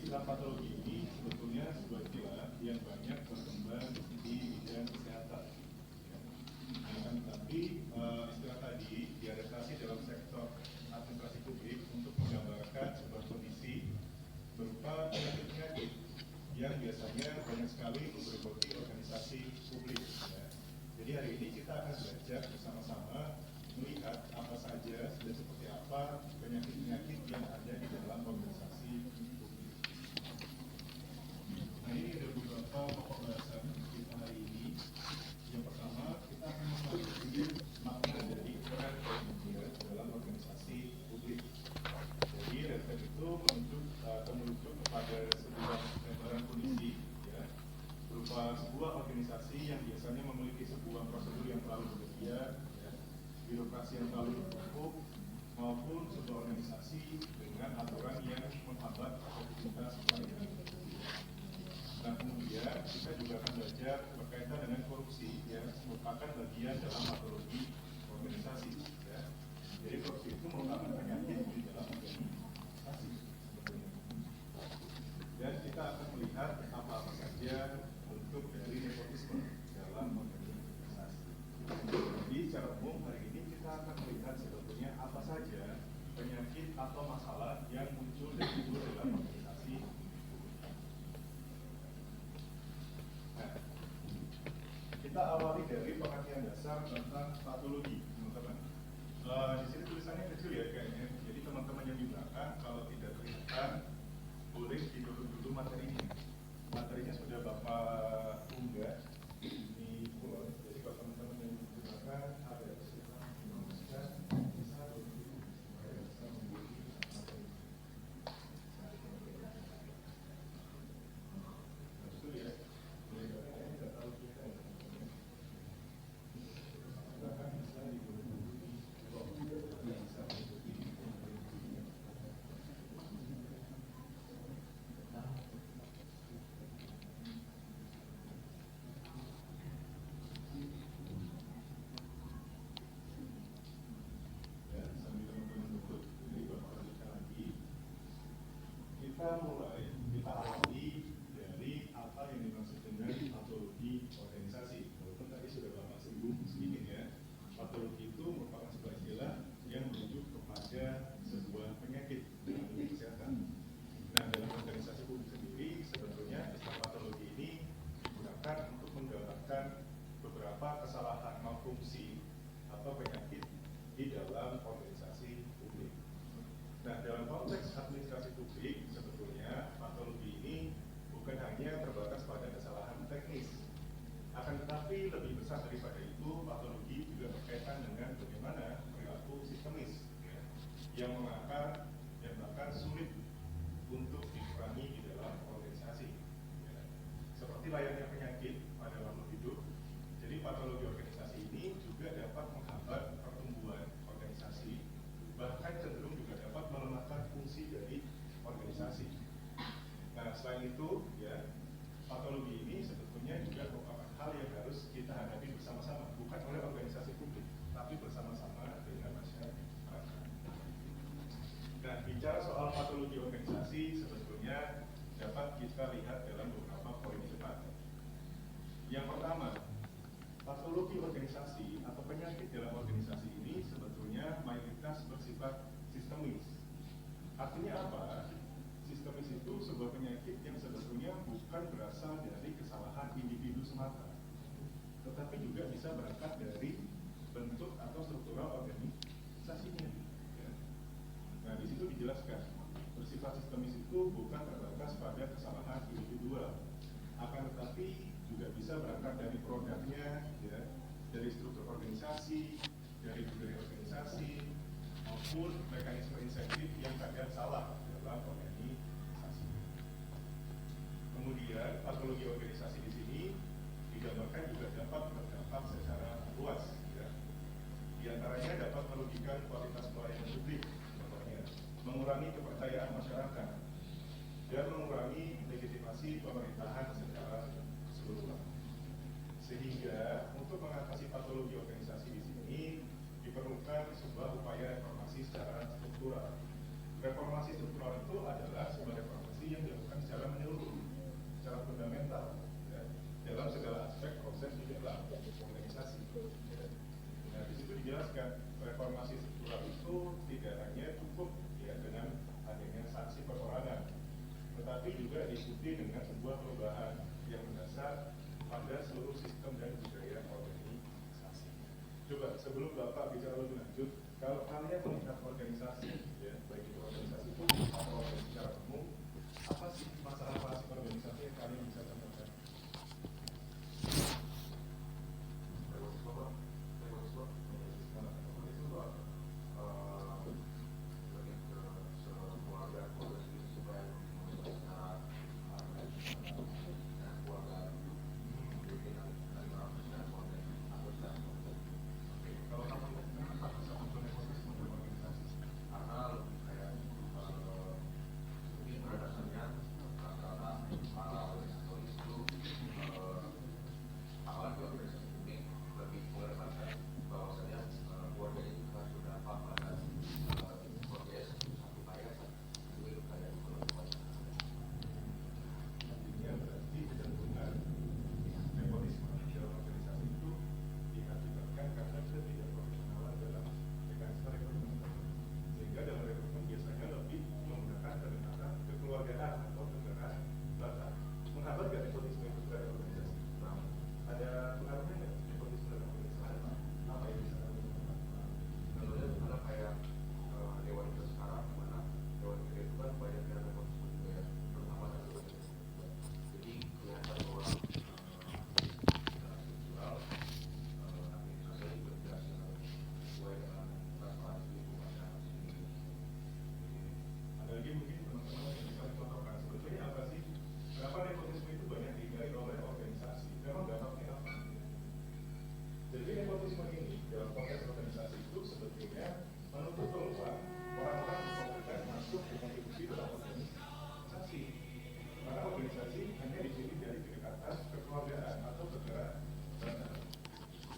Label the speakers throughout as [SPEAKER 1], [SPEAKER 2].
[SPEAKER 1] istilah patologi ini sebetulnya sebuah istilah yang banyak berkembang di bidang kesehatan. Tapi istilah tadi diadaptasi dalam sektor administrasi publik untuk menggambarkan sebuah kondisi berupa penyakit-penyakit yang biasanya banyak sekali bergerak organisasi publik. Ya. Jadi hari ini kita akan belajar bersama-sama melihat apa saja dan seperti apa penyakit-penyakit yang ada di dalam organisasi publik. Nah, ini ada beberapa pokok bahasan kita hari ini. Yang pertama, kita akan mempelajari makna dari peran volunteer dalam organisasi publik. Jadi REVET itu merujuk kepada sebuah gambaran kondisi, ya, berupa sebuah organisasi yang biasanya memiliki sebuah prosedur yang terlalu berlebihan, ya, birokrasi yang terlalu bertumpuk, maupun sebuah organisasi dengan aturan yang menghambat aktivitas pelayanan. Nah, kemudian kita juga akan belajar berkaitan dengan korupsi, yang merupakan bagian dalam patologi organisasi. Ya. Jadi korupsi itu merupakan penyakit di dalam organisasi. Dan kita akan melihat apa saja bentuk dari nepotisme dalam organisasi. Jadi secara umum hari ini kita akan melihat sebetulnya apa saja penyakit atau masalah yang muncul dan timbul dalam organisasi. Nah, kita awali dari pengertian dasar tentang patologi, teman-teman. Di sini tulisannya kecil ya kayaknya. Jadi teman-teman yang di belakang kalau tidak kelihatan boleh ditutup dulu materinya. Materinya sudah Bapak unggah di Pulau. Jadi kalau teman-teman yang di belakang ada kesulitan menuliskan, bisa ditutup supaya bisa memiliki materi. Betul ya. Ini tidak tahu kita ya. Bahkan bisa ditutup dulu di bisa kita awali dari apa yang dimaksud dengan patologi organisasi. Walaupun tadi sudah Bapak singgung sedikit ya, patologi itu merupakan sebuah istilah yang merujuk kepada sebuah penyakit dalam dunia kesehatan. Nah, dalam organisasi publik sendiri sebetulnya istilah patologi ini digunakan untuk menggambarkan beberapa kesalahan malfungsi atau penyakit di dalam organisasi publik. Nah, dalam konteks administrasi publik, sebetulnya patologi ini bukan hanya terbatas pada kesalahan teknis. Akan tetapi lebih besar daripada itu, patologi juga berkaitan dengan bagaimana perilaku sistemis, ya, yang mengakar dan bahkan sulit untuk dikurangi di dalam organisasi. Ya. Seperti layaknya penyakit pada makhluk hidup, jadi patologi organisasi ini juga dapat menghambat pertumbuhan organisasi, bahkan cenderung juga dapat melemahkan fungsi dari organisasi. Nah, selain itu, ya, patologi ini sebetulnya juga merupakan hal yang harus kita hadapi bersama-sama, bukan oleh organisasi publik, tapi bersama-sama dengan masyarakat. Nah, bicara soal patologi organisasi sebetulnya dapat kita lihat dalam beberapa poin ke depan. Yang pertama, patologi organisasi atau penyakit dalam organisasi ini sebetulnya mayoritas bersifat sistemis. Artinya apa? Sistemis itu sebuah penyakit yang sebetulnya bukan berasal dari kesalahan individu semata, tetapi juga bisa berangkat dari bentuk atau struktural organisasinya. Ya. Nah, di situ dijelaskan bersifat sistemis itu bukan terbatas pada kesalahan individual, akan tetapi juga bisa berangkat dari produknya, ya, dari struktur organisasi, dari budaya organisasi, maupun mekanisme insentif yang kadang salah dalam organisasi. Kemudian patologi organisasi di sini digambarkan juga dapat berdampak secara luas, ya. Di antaranya dapat merugikan kualitas pelayanan publik, contohnya mengurangi kepercayaan masyarakat dan mengurangi legitimasi pemerintahan secara keseluruhan. Sehingga untuk mengatasi patologi organisasi di sini diperlukan sebuah upaya reformasi secara struktural. Reformasi struktural itu adalah sebuah reformasi yang dilakukan diikuti dengan sebuah perubahan yang mendasar pada seluruh sistem dan budaya organisasi. Coba sebelum Bapak bicara lebih lanjut, kalau kalian melihat organisasi, ya, baik itu organisasi publik atau organisasi secara umum, apa sih masalah organisasi yang kalian bisa temukan?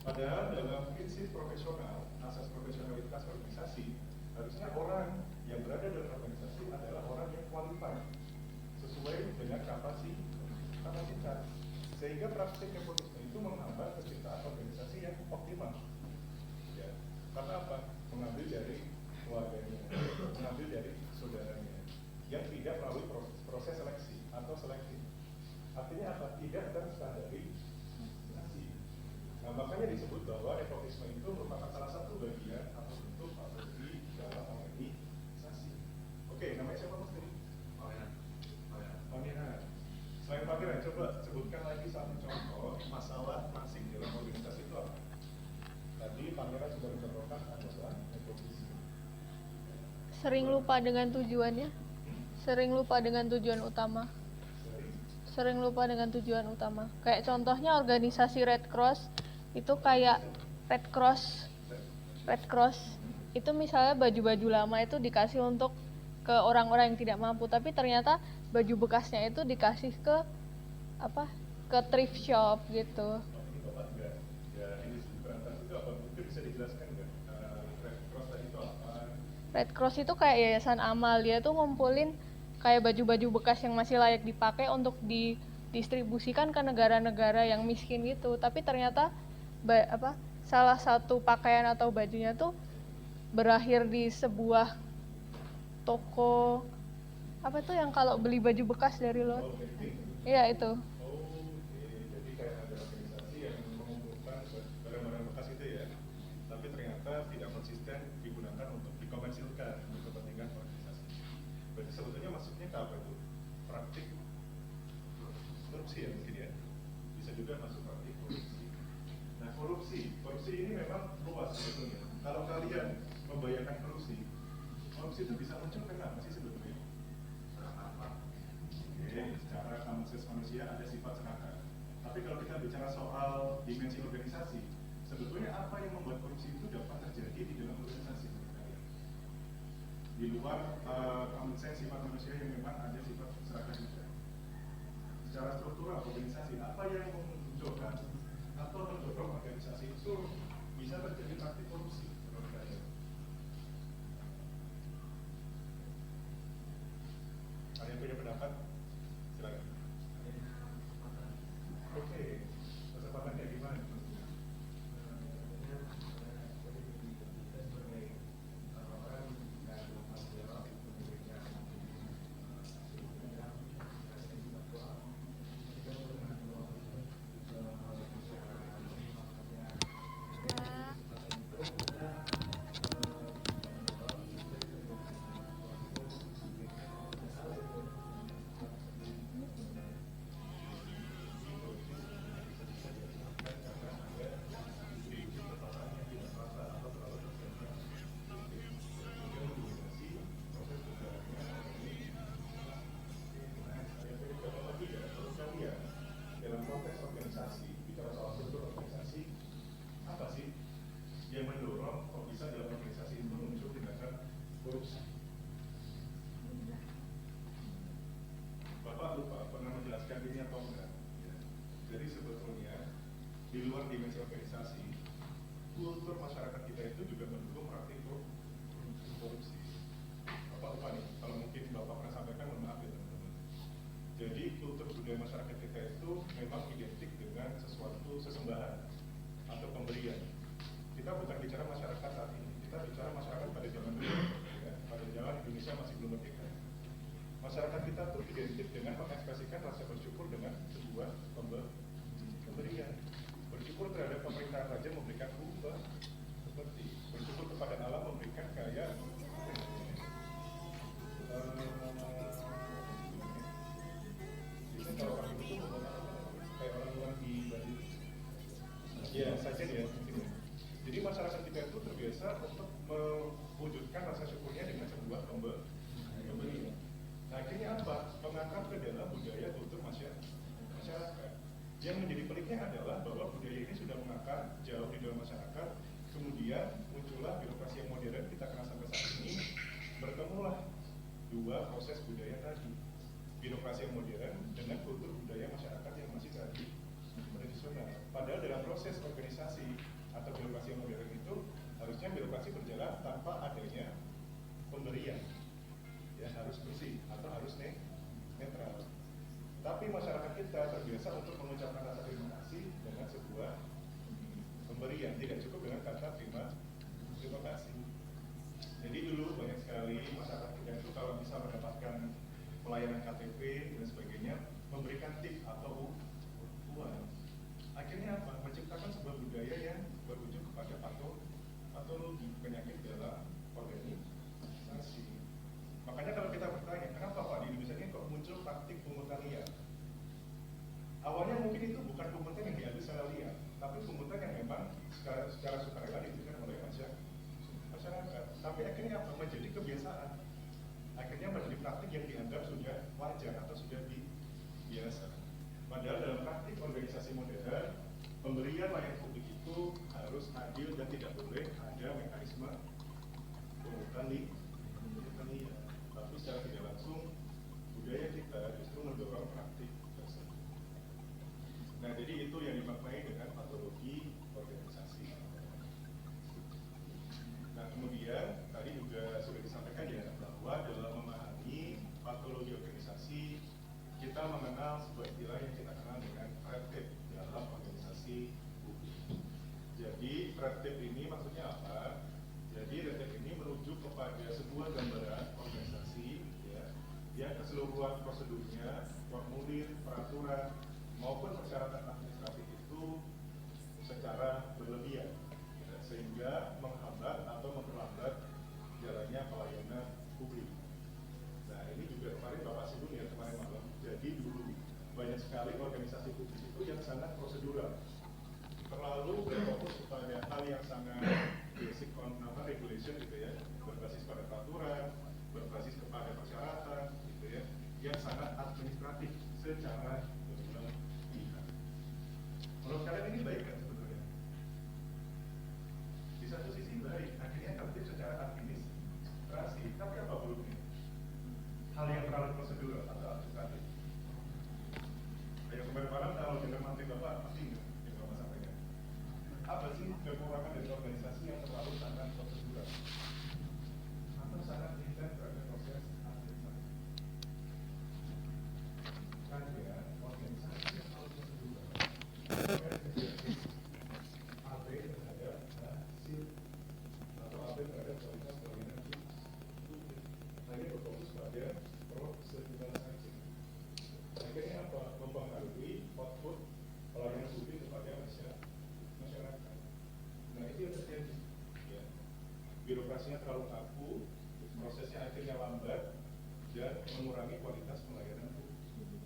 [SPEAKER 1] Padahal dalam prinsip profesional, asas profesionalitas organisasi, harusnya orang yang berada dalam organisasi adalah orang yang qualified sesuai dengan kapasitas. Sehingga praktik nepotisme itu menghambat penciptaan organisasi yang optimal. Ya. Karena apa? Mengambil dari keluarganya, mengambil dari saudaranya, yang tidak melalui proses seleksi atau seleksi. Artinya apa? Tidak terstandarisasi. Nah, makanya disebut bahwa nepotisme itu merupakan salah satu bagian atau bentuk patologi dalam organisasi. Oke, namanya siapa Mas tadi? Pangeran. Selain Pangeran, coba sebutkan lagi satu contoh masalah masing dalam organisasi itu apa? Tadi Pangeran sudah mencontohkan adalah nepotisme.
[SPEAKER 2] Sering lupa dengan tujuannya. Sering lupa dengan tujuan utama. Sering lupa dengan tujuan utama. Kayak contohnya organisasi Red Cross itu kayak Red Cross itu misalnya baju-baju lama itu dikasih untuk ke orang-orang yang tidak mampu, tapi ternyata baju bekasnya itu dikasih ke thrift shop gitu. Red Cross itu kayak yayasan amal, dia tuh ngumpulin kayak baju-baju bekas yang masih layak dipakai untuk didistribusikan ke negara-negara yang miskin gitu. Tapi ternyata salah satu pakaian atau bajunya tuh berakhir di sebuah toko apa tuh yang kalau beli baju bekas dari luar. Iya itu.
[SPEAKER 1] Jadi kayak ada organisasi yang mengumpulkan barang-barang bekas itu ya, tapi ternyata tidak konsisten digunakan untuk dikomersilkan untuk kepentingan organisasi. Berarti sebetulnya maksudnya ke apa itu? Praktik korupsi ya mungkin ya, bisa juga masuk praktik korupsi. Nah, korupsi ini memang luas sebetulnya. Kalau kalian membayangkan korupsi itu bisa muncul karena apa sih sebetulnya? Oke, secara manusia ada sifat serakah. Tapi kalau kita bicara soal dimensi organisasi, sebetulnya apa yang membuat korupsi itu dapat terjadi di dalam organisasi? Di luar sifat manusia yang memang ada sifat serakah juga. Secara struktural organisasi, apa yang memunculkan atau mendorong organisasi itu bisa terjadi praktik korupsi menurut kalian? Kalian punya pendapat? Silakan. Oke, kesempatannya gimana? ini atau enggak. Ya. Jadi sebetulnya di luar dimensi organisasi, kultur masyarakat kita itu juga mendukung praktik korupsi. Apa nih? Kalau mungkin Bapak pernah sampaikan, mohon maaf ya teman-teman. Jadi kultur budaya masyarakat kita itu memang identik dengan sesuatu sesembahan atau pemberian. Kita bukan bicara masyarakat saat ini, kita bicara masyarakat pada zaman dulu, ya, pada zaman Indonesia masih belum merdeka. Masyarakat kita tuh identik dengan mengekspresikan rasa bersyukur dengan sebuah pemberian. Bersyukur terhadap pemerintahan raja memberikan upah, seperti bersyukur kepada alam memberikan kayak kalau kami itu kayak orang-orang di Bali, ya saja ya mungkin ya. Jadi masyarakat kita itu terbiasa untuk mewujudkan rasa syukurnya dengan sebuah pemberian. Nah akhirnya apa? Mengangkat ke dalam budaya kultur masyarakat. Yang menjadi peliknya adalah bahwa budaya ini sudah mengakar jauh di dalam masyarakat, kemudian muncullah birokrasi yang modern kita kenal sampai saat ini, bertemulah dua proses budaya tadi, birokrasi yang modern dengan kultur budaya masyarakat yang masih tradisional. Padahal dalam proses organisasi atau birokrasi yang modern itu harusnya birokrasi berjalan tanpa adanya pemberian, ya harus bersih atau harus netral. Tapi masyarakat kita terbiasa untuk mengucapkan rasa terima kasih dengan sebuah pemberian, tidak cukup dengan kata terima kasih. Jadi dulu banyak sekali masyarakat kita itu kalau bisa mendapatkan pelayanan KTP dan sebagainya memberikan tip atau uang. Akhirnya apa? Menciptakan sebuah budaya yang berujung kepada patologi penyakit dalam organisasi. Makanya kalau kita bertanya, kenapa Pak di Indonesia ini kok muncul praktik pungutan liar? Awalnya mungkin itu bukan pungutan yang diambil secara liar, tapi pungutan yang memang secara sukarela diberikan oleh masyarakat. Tapi akhirnya apa? Menjadi kebiasaan. Akhirnya menjadi praktik yang dianggap sudah wajar atau sudah biasa. Padahal dalam praktik organisasi modern, pemberian layanan publik itu harus adil dan tidak boleh ada mekanisme pungutan liar. Tapi secara tidak langsung budaya kita justru mendorong praktik tersebut. Nah, jadi itu yang dimaknai dengan patologi organisasi. Nah, kemudian tadi juga sudah disampaikan ya bahwa dalam memahami patologi organisasi kita mengenal sebuah istilah yang kita kenal dengan red tape dalam organisasi publik. Jadi red tape ini maksudnya apa? Jadi red tape ini merujuk kepada sebuah gambaran organisasi ya, yang keseluruhan prosedurnya, formulir, peraturan maupun persyaratan administratif itu secara berlebihan ya, sehingga menghambat atau memperlambat jalannya pelayanan publik. Nah ini juga kemarin Bapak singgung ya kemarin malam. Jadi dulu banyak sekali organisasi publik itu yang sangat prosedural, terlalu berfokus pada hal yang sangat basic regulation gitu ya, berbasis pada peraturan, berbasis kepada persyaratan gitu ya, yang sangat administratif secara berlebihan. Menurut kalian ini baik kan sebetulnya? Di satu sisi baik, akhirnya tertib secara administrasi, tapi apa buruknya? Hal yang terlalu prosedural atau administratif. Ayo kemarin malam kalau dengan menteri Bapak pasti enggak yang Bapak sampaikan. Apa sih kekurangan dari organisasi yang terlalu sangat prosedural atau sangat intens terhadap proses administratif? Kan ya, organisasi yang terlalu prosedural AB terhadap hasil atau AB terhadap kualitas pelayanan publik hanya berfokus pada prosedural saja. Akhirnya apa? Mempengaruhi output pelayanan publik kepada masyarakat. Nah itu yang terjadi ya. Birokrasinya terlalu kaku, prosesnya akhirnya lambat dan mengurangi kualitas pelayanan publik.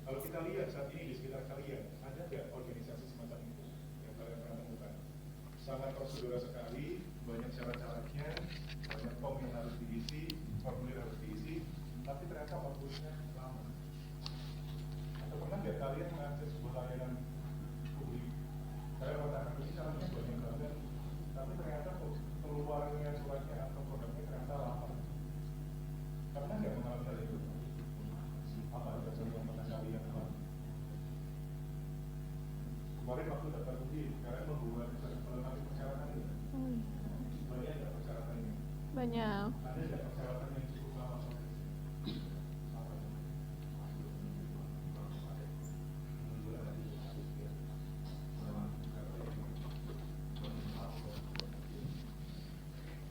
[SPEAKER 1] Kalau kita lihat saat ini di sekitar kalian, ada nggak organisasi semacam itu yang kalian pernah temukan? Sangat prosedural sekali, banyak syarat-syaratnya, banyak form yang harus diisi, formulir harus diisi, tapi ternyata waktunya lama. Atau pernah nggak kalian mengakses sebuah layanan publik? Saya mengatakan ini caranya banyak banget, tapi ternyata keluarnya suratnya atau produknya ternyata lama. Pernah nggak mengalami hal itu? Apa ada contoh? kemarin waktu daftar uji, kalian membuat melengkapi persyaratan itu? Banyak nggak persyaratannya?
[SPEAKER 2] Banyak.
[SPEAKER 1] Ada nggak persyaratan yang cukup lama?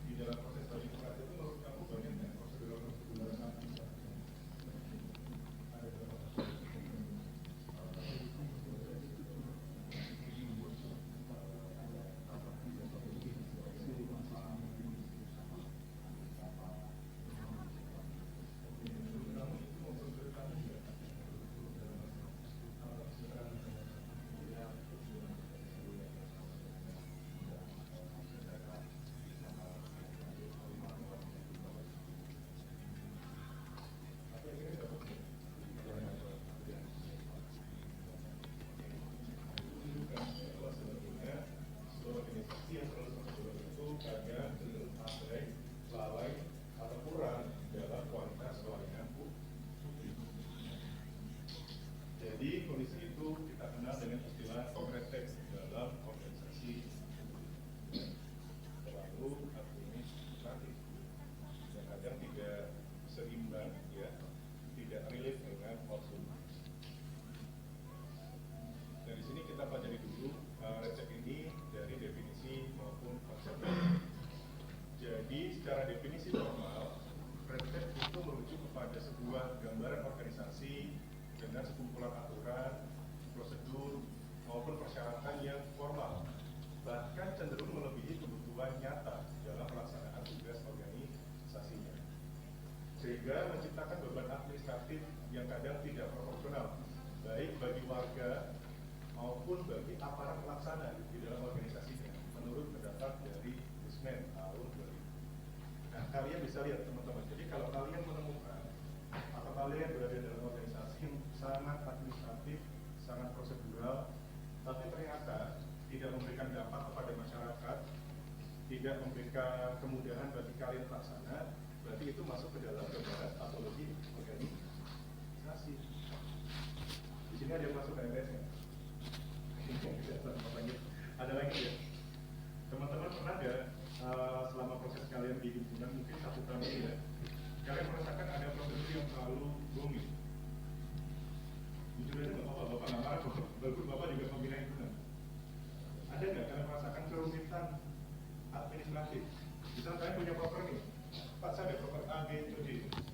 [SPEAKER 1] Di dalam proses verifikasi itu menurut kamu banyak nggak prosedur-prosedur yang bisa? Ada berapa? Jadi kondisi itu kita kenal dengan istilah overtake dalam organisasi terlalu administratif yang kadang tidak seimbang, ya, tidak relate dengan output. Dari sini kita pelajari dulu resep ini dari definisi maupun konsepnya. Jadi secara definisi formal, resep itu merujuk kepada sebuah gambaran organisasi dengan sekumpulan aturan, prosedur, maupun persyaratan yang formal, bahkan cenderung melebihi kebutuhan nyata dalam pelaksanaan tugas organisasinya, sehingga menciptakan beban administratif yang kadang tidak proporsional, baik bagi warga maupun bagi aparat pelaksana di dalam organisasinya, menurut pendapat dari Wisman tahun 2000. Nah, kalian bisa lihat teman-teman, jadi kalau kalian menemukan atau kalian berada dalam organisasi yang sangat administratif, sangat prosedural, tapi ternyata tidak memberikan dampak kepada masyarakat, tidak memberikan kemudahan bagi kalian pelaksana, berarti itu masuk ke dalam gambaran patologi organisasi. Di sini ada yang masuk ke MTS-nya? Ada lagi ya? Teman-teman pernah nggak selama proses kalian di himpunan mungkin 1 tahun ini ya, kalian merasakan ada prosedur yang terlalu rumit? Jujur aja nggak apa-apa, bapak nggak marah, bagus bapak juga pembina himpunan. Ada nggak kalian merasakan kerumitan administratif? Misalnya kalian punya proper nih, Pak saya ada proper A, B, C, D,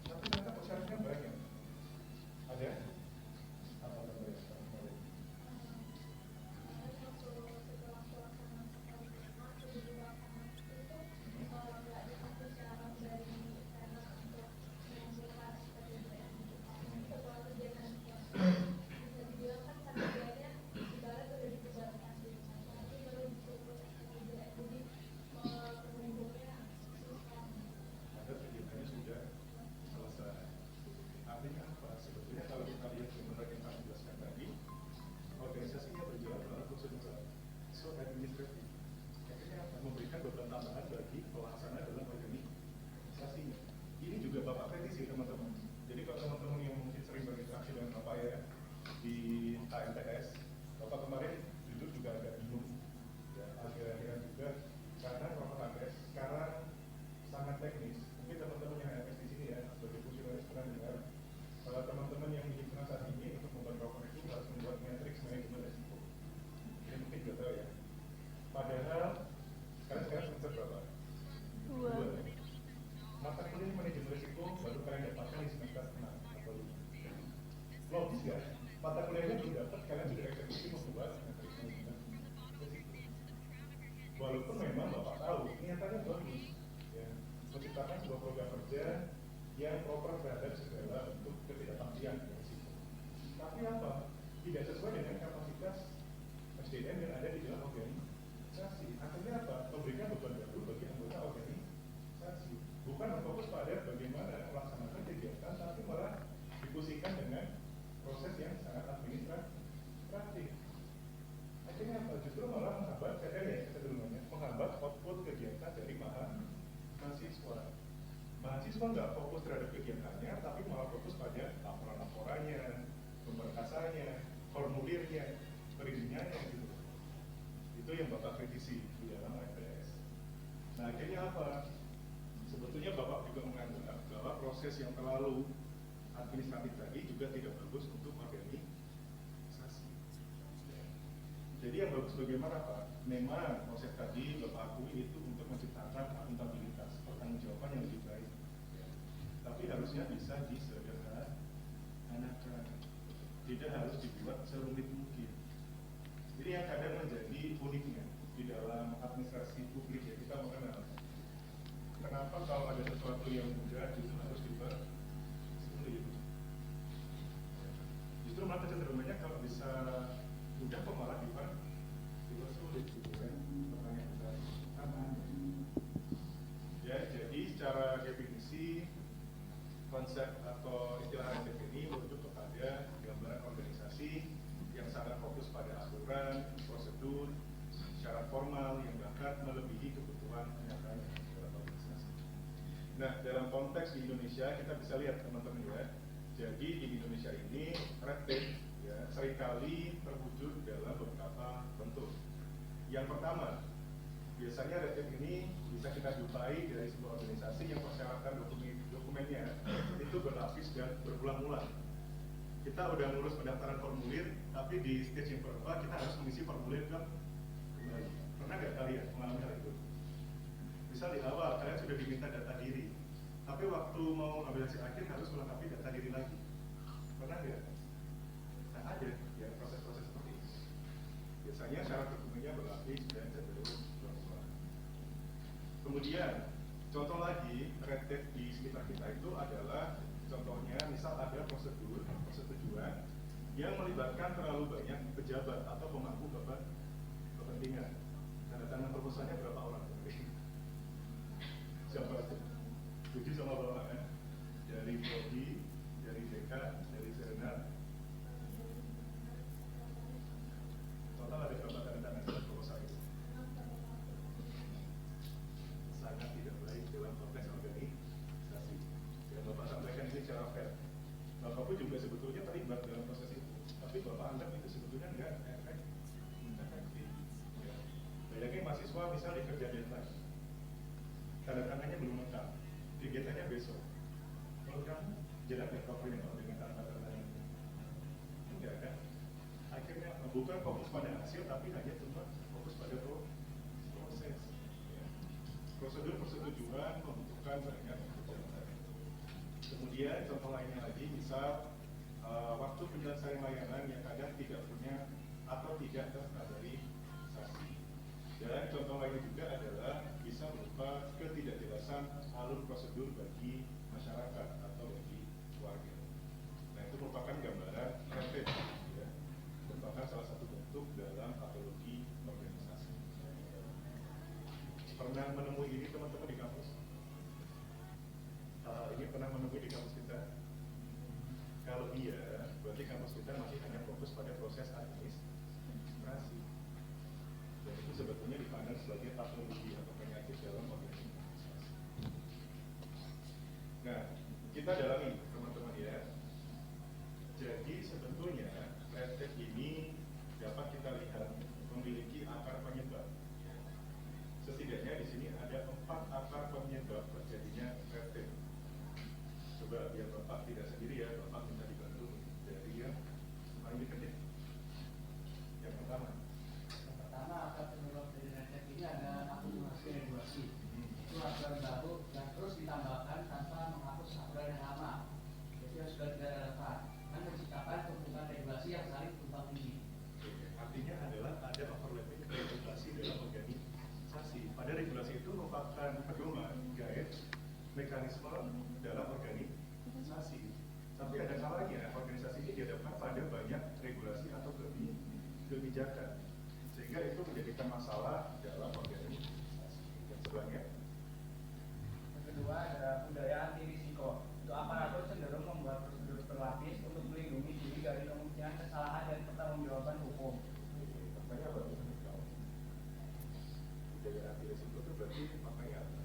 [SPEAKER 1] tapi ternyata persyaratannya banyak. Ada? Apa namanya? Memberikan beban tambahan bagi pelaksana dalam organisasinya. Ini juga Bapak kritisi teman-teman. Jadi kalau teman-teman yang mungkin sering berinteraksi dengan Bapak ya di KMTS, Bapak kemarin jujur juga agak bingung, ya, agak heran juga karena Bapak KMTS sekarang sangat teknis. Mungkin teman-teman yang AMS di sini ya sebagai fungsionaris pernah dengar teman-teman yang himpunan saat ini untuk membuat proper itu harus membuat matriks manajemen resiko. Ini mungkin juga tahu ya. Padahal sekarang semester berapa? 2. Mata kuliah manajemen risiko baru kalian dapatkan di semester 6 atau 5. Logis ya? Mata kuliahnya belum dapat, kalian sudah eksekusi membuat matriks manajemen risiko. Walaupun memang Bapak tahu niatannya bagus, ya, menciptakan sebuah program kerja yang proper terhadap segala bentuk ketidakpastian risiko. Tapi apa? Tidak sesuai dengan kapasitas SDM yang ada di dalam organisasi. Akhirnya apa? Memberikan beban baru bagi anggota organisasi. Bukan berfokus pada bagaimana melaksanakan kegiatan, tapi malah dipusingkan dengan proses yang sangat administratif. Akhirnya apa? Justru malah menghambat, kecenderungannya menghambat output kegiatan dari mahasiswa. Mahasiswa nggak fokus terhadap kegiatannya, tapi malah fokus pada laporan-laporannya, pemberkasannya, formulirnya, perizinannya gitu. terlalu administratif tadi juga tidak bagus untuk organisasi. Jadi yang bagus bagaimana Pak? Memang konsep tadi Bapak akui itu untuk menciptakan akuntabilitas, pertanggungjawaban yang lebih baik. Tapi harusnya bisa disederhanakan, tidak harus dibuat serumit mungkin. Jadi yang kadang menjadi uniknya di dalam administrasi publik ya, kita mengenal kenapa kalau ada sesuatu yang mudah justru harus dipersulit. Justru malah kecenderungannya kalau bisa mudah kok malah dipersulit gitu kan. Pertanyaan besar apa? Ya, jadi secara definisi konsep atau istilah RTP ini merujuk kepada gambaran organisasi yang sangat fokus pada aturan, prosedur, syarat formal yang bahkan melebihi kebutuhan nyatanya dalam organisasi. Nah, dalam konteks di Indonesia kita bisa lihat teman-teman ya. Jadi di Indonesia ini red tape ya seringkali terwujud dalam beberapa bentuk. Yang pertama, biasanya red tape ini bisa kita jumpai dari sebuah organisasi yang persyaratan dokumennya itu berlapis dan berulang-ulang. Kita udah ngurus pendaftaran formulir, tapi di stage yang kedua kita harus mengisi formulir kembali. Pernah nggak kalian mengalami hal itu? Misal di awal kalian sudah diminta data diri, tapi waktu mau ambil hasil akhir harus melengkapi data diri lagi. Pernah nggak? Nah ada ya proses-proses seperti ini. Biasanya syarat dokumennya berlapis dan cenderung berulang. Kemudian contoh lagi red tape di sekitar kita itu adalah contohnya misal ada prosedur persetujuan yang melibatkan terlalu banyak pejabat atau pemangku kepentingan. Tanda tangan proposalnya berapa orang? Siapa itu? 7 sama Bapak kan? Dari Prodi, dari DK, dari Senat. Total ada berapa tanda tangan dalam proposal itu? Sangat tidak baik dalam konteks organisasi. Dan Bapak sampaikan ini secara fair. Bapak pun juga sebetulnya terlibat dalam proses itu. Tapi Bapak anggap itu sebetulnya enggak efektif. Ya. Bayangin mahasiswa misal dikerja deadline. Tanda tangannya belum lengkap. Kegiatannya besok. Kalau kamu jalan recovery dengan tanda tangan enggak kan? Akhirnya bukan fokus pada hasil, tapi hanya cuma fokus pada proses. Ya. Prosedur persetujuan membutuhkan banyak perjalanan. Kemudian contoh lainnya lagi, misal waktu penyelesaian layanan yang kadang tidak punya atau tidak terstandarisasi. Dan contoh lainnya juga adalah bisa berupa ketidakjelasan alur prosedur bagi masyarakat atau bagi warga. Nah itu merupakan gambaran RTP, ya. Merupakan salah satu bentuk dalam patologi organisasi. Pernah menemui ini teman-teman di kampus? Hal ini pernah menemui di kampus kita? Kalau iya, berarti kampus kita masih hanya fokus pada proses administrasi. Dan itu sebetulnya dipandang sebagai patologi atau penyakit dalam organisasi. Nah, kita dalami teman-teman ya. Jadi sebetulnya red tape ini dapat kita lihat memiliki akar penyebab. Setidaknya di sini ada 4 akar penyebab terjadinya red tape. Coba biar Bapak tidak sendiri ya, Bapak minta dibantu dari yang paling dekat. Yang pertama
[SPEAKER 3] akar penyebab dari red tape ini ada akumulasi regulasi. Itu aturan baru yang terus ditambahkan tanpa menghapus aturan yang lama. Jadi yang sudah tidak relevan dan menciptakan tumpukan regulasi yang saling tumpang tinggi.
[SPEAKER 1] Artinya adalah ada overlapping regulasi dalam organisasi. Pada regulasi itu merupakan pedoman, guide, mekanisme dalam organisasi. Tapi ada kalanya organisasi ini dihadapkan pada banyak regulasi atau kebijakan, sehingga itu menjadikan masalah dalam organisasi. Yang sebelahnya.
[SPEAKER 4] Yang kedua adalah budaya anti risiko. Untuk aparatur cenderung membuat prosedur berlapis untuk melindungi diri dari kemungkinan kesalahan dan pertanggungjawaban hukum.
[SPEAKER 1] Makanya apa? Budaya anti risiko itu berarti makanya apa?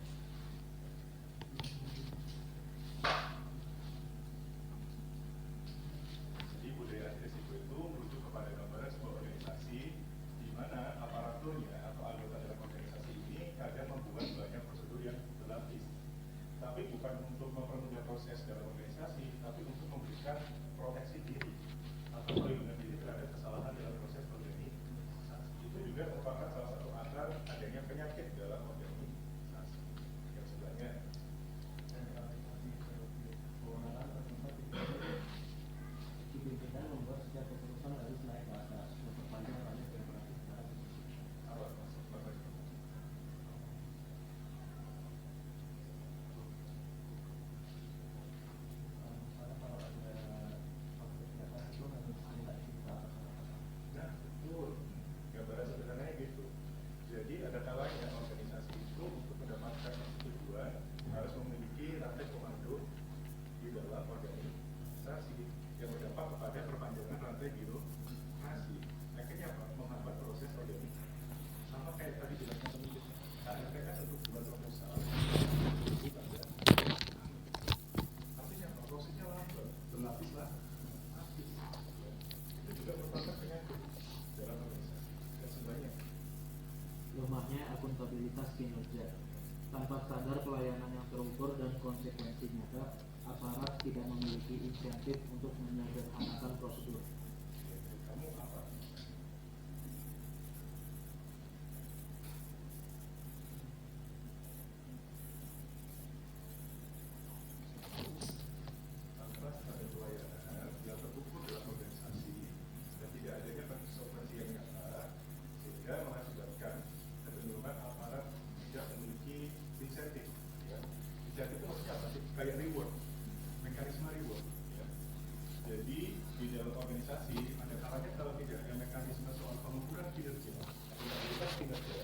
[SPEAKER 1] Jadi budaya anti risiko itu merujuk kepada gambaran sebuah organisasi memberikan proteksi diri atau perlindungan diri terhadap kesalahan dalam proses organisasi. Itu juga merupakan salah satu akar adanya penyakit dalam organisasi. Yang sebelahnya
[SPEAKER 3] pimpinan membuat setiap keputusan harus naik ke atas, memperpanjang ranah demokrasi secara
[SPEAKER 1] apa maksud Bapak?
[SPEAKER 3] misalnya kalau ada konflik data itu harus minta izin ke atas.
[SPEAKER 1] Nah, betul. Gambaran sederhananya gitu. Jadi ada kalanya organisasi itu untuk mendapatkan tujuan harus memiliki rantai komando di dalam organisasi yang berdampak kepada perpanjangan rantai birokrasi. Akhirnya apa? Menghambat proses organisasi. Sama kayak tadi jelasnya pemilik. ART kan untuk buat proposal, bukan ya? Artinya apa? Prosesnya lambat, berlapis-lapis. Itu juga merupakan penyakit dalam organisasi. Dan sebenarnya
[SPEAKER 3] Lemahnya akuntabilitas kinerja. Tanpa standar pelayanan yang terukur dan konsekuensi nyata, aparat tidak memiliki insentif untuk menyederhanakan prosedur.
[SPEAKER 1] kamu apa? Tanpa standar pelayanan yang terukur dalam organisasi dan tidak adanya konsekuensi yang nyata, sehingga mengakibatkan kecenderungan aparat tidak memiliki insentif. Ya. Insentif itu maksudnya apa sih? Kayak reward, mekanisme reward. Ya. Jadi di dalam organisasi ada kalanya kalau tidak ada mekanisme soal pengukuran kinerja, akuntabilitas kinerja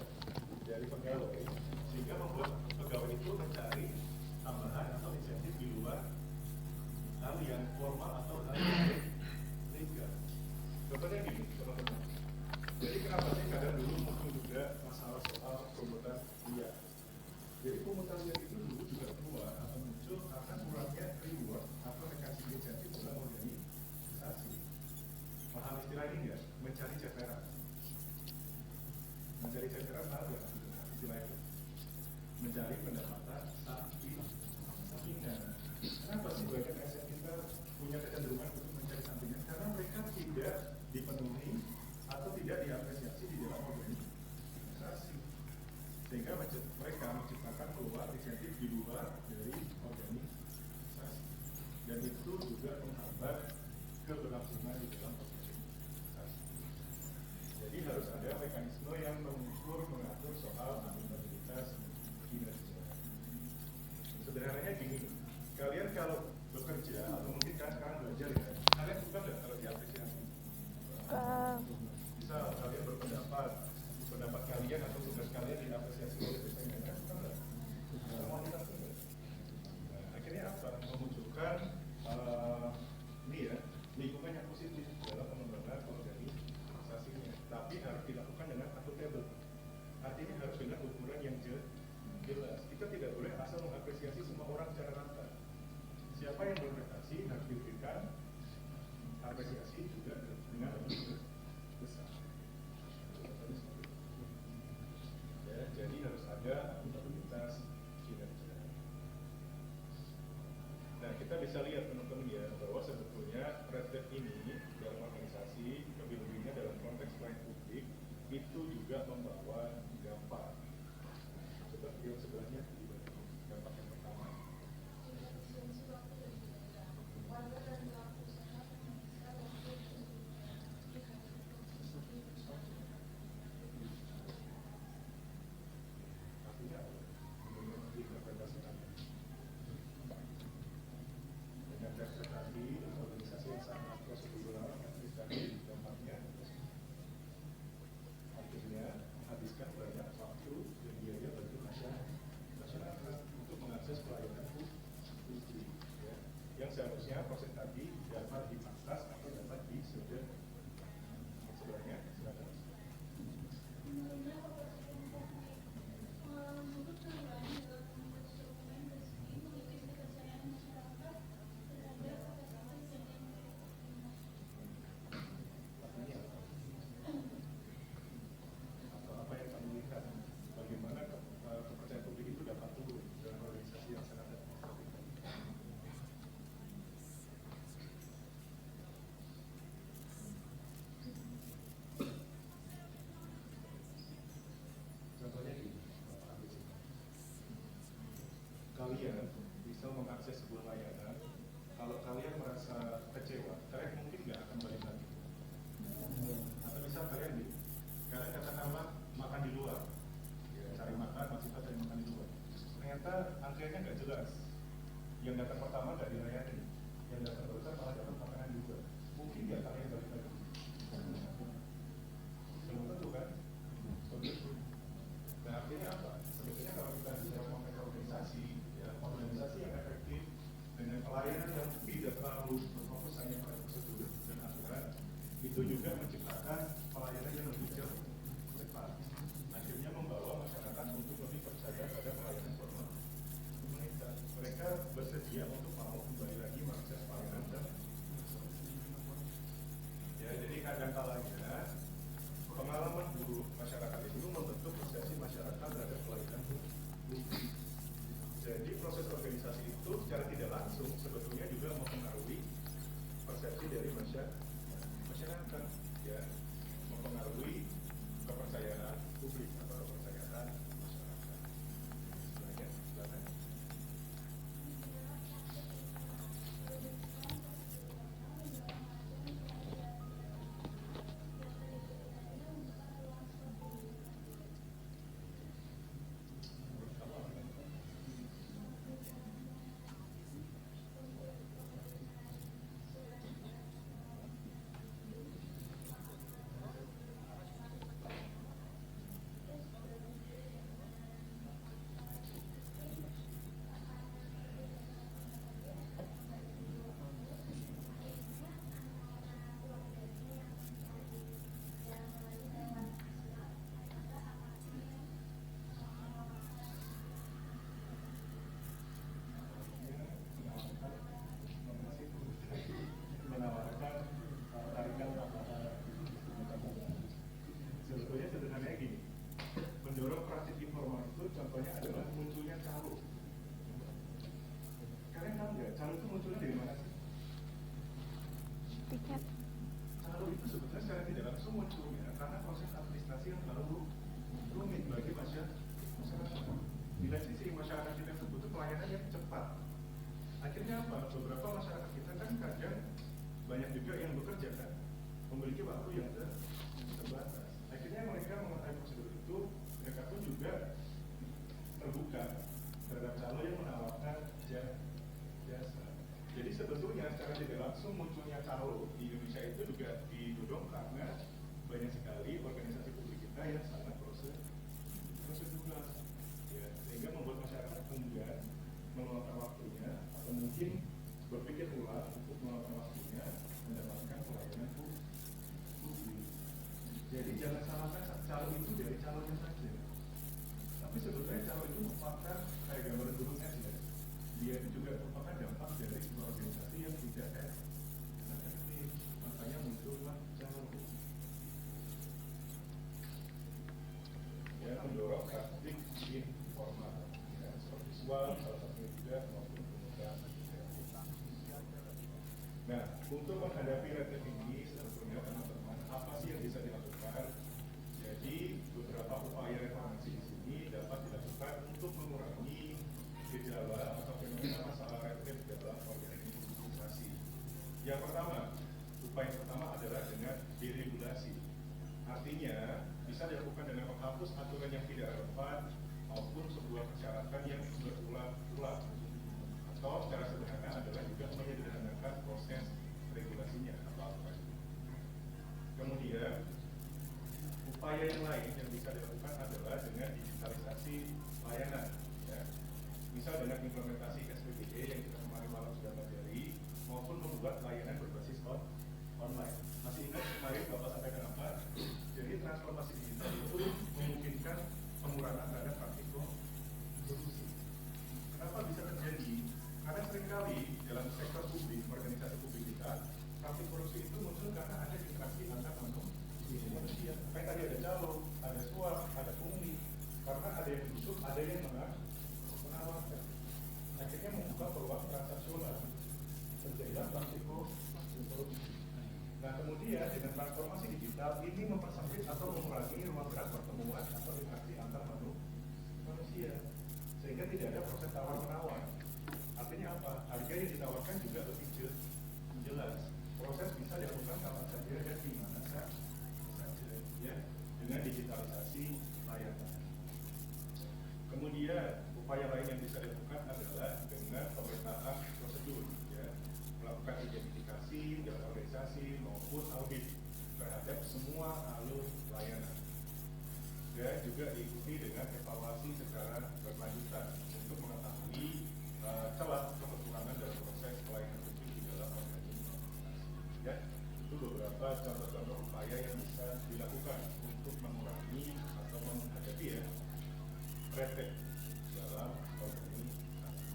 [SPEAKER 1] dari pegawai, sehingga membuat pegawai itu mencari tambahan atau insentif di luar hal yang formal atau hal yang legal. Contohnya gini, teman-teman. Jadi kenapa sih kadang dulu muncul juga masalah soal pungutan liar? Jadi pungutan liar itu dulu juga keluar atau muncul karena kurangnya reward atau mekanisme insentif dalam organisasi. Paham istilah ini nggak? Mencari ceceran. Mencari ceceran tahu nggak istilah itu? Mencari pendapatan sampingan. Kenapa sih banyak asn kita punya kecenderungan untuk mencari sampingan? Karena mereka tidak dipenuhi atau tidak diapresiasi di dalam organisasi, sehingga mereka menciptakan keluar insentif di luar dari organisasi, dan itu juga menghambat keberlangsungan di dalam organisasi. Jadi harus ada mekanisme yang mengukur, mengatur soal akuntabilitas kinerja. Sederhananya gini, kalian kalau bekerja atau mungkin kan sekarang belajar ya, kalian suka nggak kalau diapresiasi? Bisa kalian berpendapat, pendapat kalian atau tugas kalian diapresiasi oleh dosen, kan suka nggak? Semua kita suka. Nah, akhirnya apa? Memunculkan ini ya, lingkungan yang positif dalam pengembangan organisasinya. Tapi harus dilakukan dengan akuntabel. Artinya harus dengan ukuran yang jelas. Kita tidak boleh asal mengapresiasi semua orang secara rata. Siapa yang berprestasi harus diberikan apresiasi juga dengan lebih besar. Ya, jadi harus ada akuntabilitas kinerja. Nah, kita bisa lihat teman-teman ya bahwa sebetulnya red flag ini dalam organisasi, lebih-lebihnya dalam konteks pelayanan publik itu juga membawa dampak. Coba yang sebelahnya, dampak yang pertama. Artinya apa? Diinterpretasikan dengan interpretasi organisasi yang sangat prosedural, administratif, dampaknya akhirnya menghabiskan banyak waktu dan biaya bagi masyarakat untuk mengakses pelayanan publik, ya, yang seharusnya proses tadi dapat dipangkas atau dapat disederhanakan. Sebenarnya silakan. Atau apa yang kamu lihat, bagaimana kepercayaan publik itu dapat turun dalam organisasi yang sangat administratif. mengakses sebuah layanan, kalau kalian merasa kecewa, kalian mungkin nggak akan balik lagi. Atau misal kalian katakanlah makan di luar, ya, cari makan, maksudnya cari makan di luar. Ternyata antriannya nggak jelas. Yang datang pertama nggak dilayani, yang datang terusan malah dapat makanan juga. Mungkin nggak kalian balik lagi. Belum tentu kan? Nah, artinya apa? Sebetulnya kalau kita bicara mengenai organisasi, ya, organisasi yang efektif dengan pelayanan yang tidak terlalu berfokus hanya pada prosedur dan aturan, itu juga menciptakan pelayanan yang lebih cepat. Akhirnya membawa masyarakat untuk lebih percaya pada pelayanan formal pemerintah. Mereka bersedia untuk mau kembali lagi mengakses pelayanan dan ya, jadi kadang-kalanya pengalaman buruk masyarakat itu membentuk persepsi masyarakat terhadap pelayanan publik. Jadi proses organisasi itu secara tidak langsung sebetulnya juga mempengaruhi persepsi dari masyarakat, ya, mempengaruhi kepercayaan publik atau kepercayaan masyarakat. Silakan. Menawarkan tarikan sebetulnya sederhananya gini, mendorong praktik informal itu contohnya adalah munculnya calo. Kalian tahu nggak calo itu munculnya dari mana sih?
[SPEAKER 2] Tiket.
[SPEAKER 1] Calo itu sebetulnya secara tidak langsung munculnya karena proses administrasi yang terlalu rumit bagi masyarakat. Di sisi masyarakat kita butuh pelayanan yang cepat. Akhirnya apa? Beberapa masyarakat kita kan kadang banyak juga yang bekerja kan, memiliki waktu yang terbatas. Akhirnya mereka mengenai prosedur itu, mereka pun juga terbuka terhadap calo yang menawarkan jasa. Jadi sebetulnya secara tidak langsung munculnya calo di Indonesia itu juga didorong karena banyak sekali organisasi publik kita yang sangat prosedural, ya, sehingga membuat masyarakat enggan meluangkan waktunya atau mungkin berpikir ulang untuk meluangkan waktunya mendapatkan pelayanan publik. Jadi jangan salahkan calo itu dari calonnya saja. Tapi sebetulnya calo itu merupakan kayak gambaran gunung es ya. Dia itu juga merupakan dampak dari sebuah organisasi yang tidak efektif. Makanya muncullah calo. Ya, mendorong praktik informal, ya, seperti suap, salah satunya juga maupun penggunaan. Nah, untuk menghadapi relatif ini sebetulnya teman-teman, apa sih yang bisa dilakukan? Jadi beberapa upaya reformasi di sini dapat dilakukan untuk mengurangi gejala atau fenomena masalah relatif dalam organisasi. Yang pertama, upaya pertama adalah dengan deregulasi. Artinya bisa dilakukan dengan menghapus aturan yang tidak relevan maupun sebuah persyaratan yang berulang-ulang. Atau secara sederhana adalah juga menyederhanakan proses regulasinya atau aturan. Kemudian upaya yang lain yang bisa dilakukan adalah dengan digitalisasi layanan. Ya. Misal dengan implementasi SPBE yang kita kemarin malam sudah pelajari, maupun membuat layanan berbasis online. Masih ingat kemarin Bapak sampaikan apa? Jadi transformasi digital itu memungkinkan pengurangan terhadap praktik korupsi. Kenapa bisa terjadi? Karena seringkali dalam sektor publik, organisasi publik kita, praktik korupsi itu muncul karena ada interaksi antar manusia. Kayak tadi ada calo, ada suap, ada pungli. Karena ada yang busuk, ada yang menawarkan. Akhirnya membuka peluang transaksional. Terjadilah praktik korupsi. Nah, kemudian dengan transformasi digital ini mempersempit atau mengurangi ruang gerak pertemuan atau interaksi antar manusia, sehingga tidak ada proses tawar menawar. Artinya apa? Ya, itu beberapa contoh-contoh upaya yang bisa dilakukan untuk mengurangi atau menghadapi ya praktek dalam organisasi.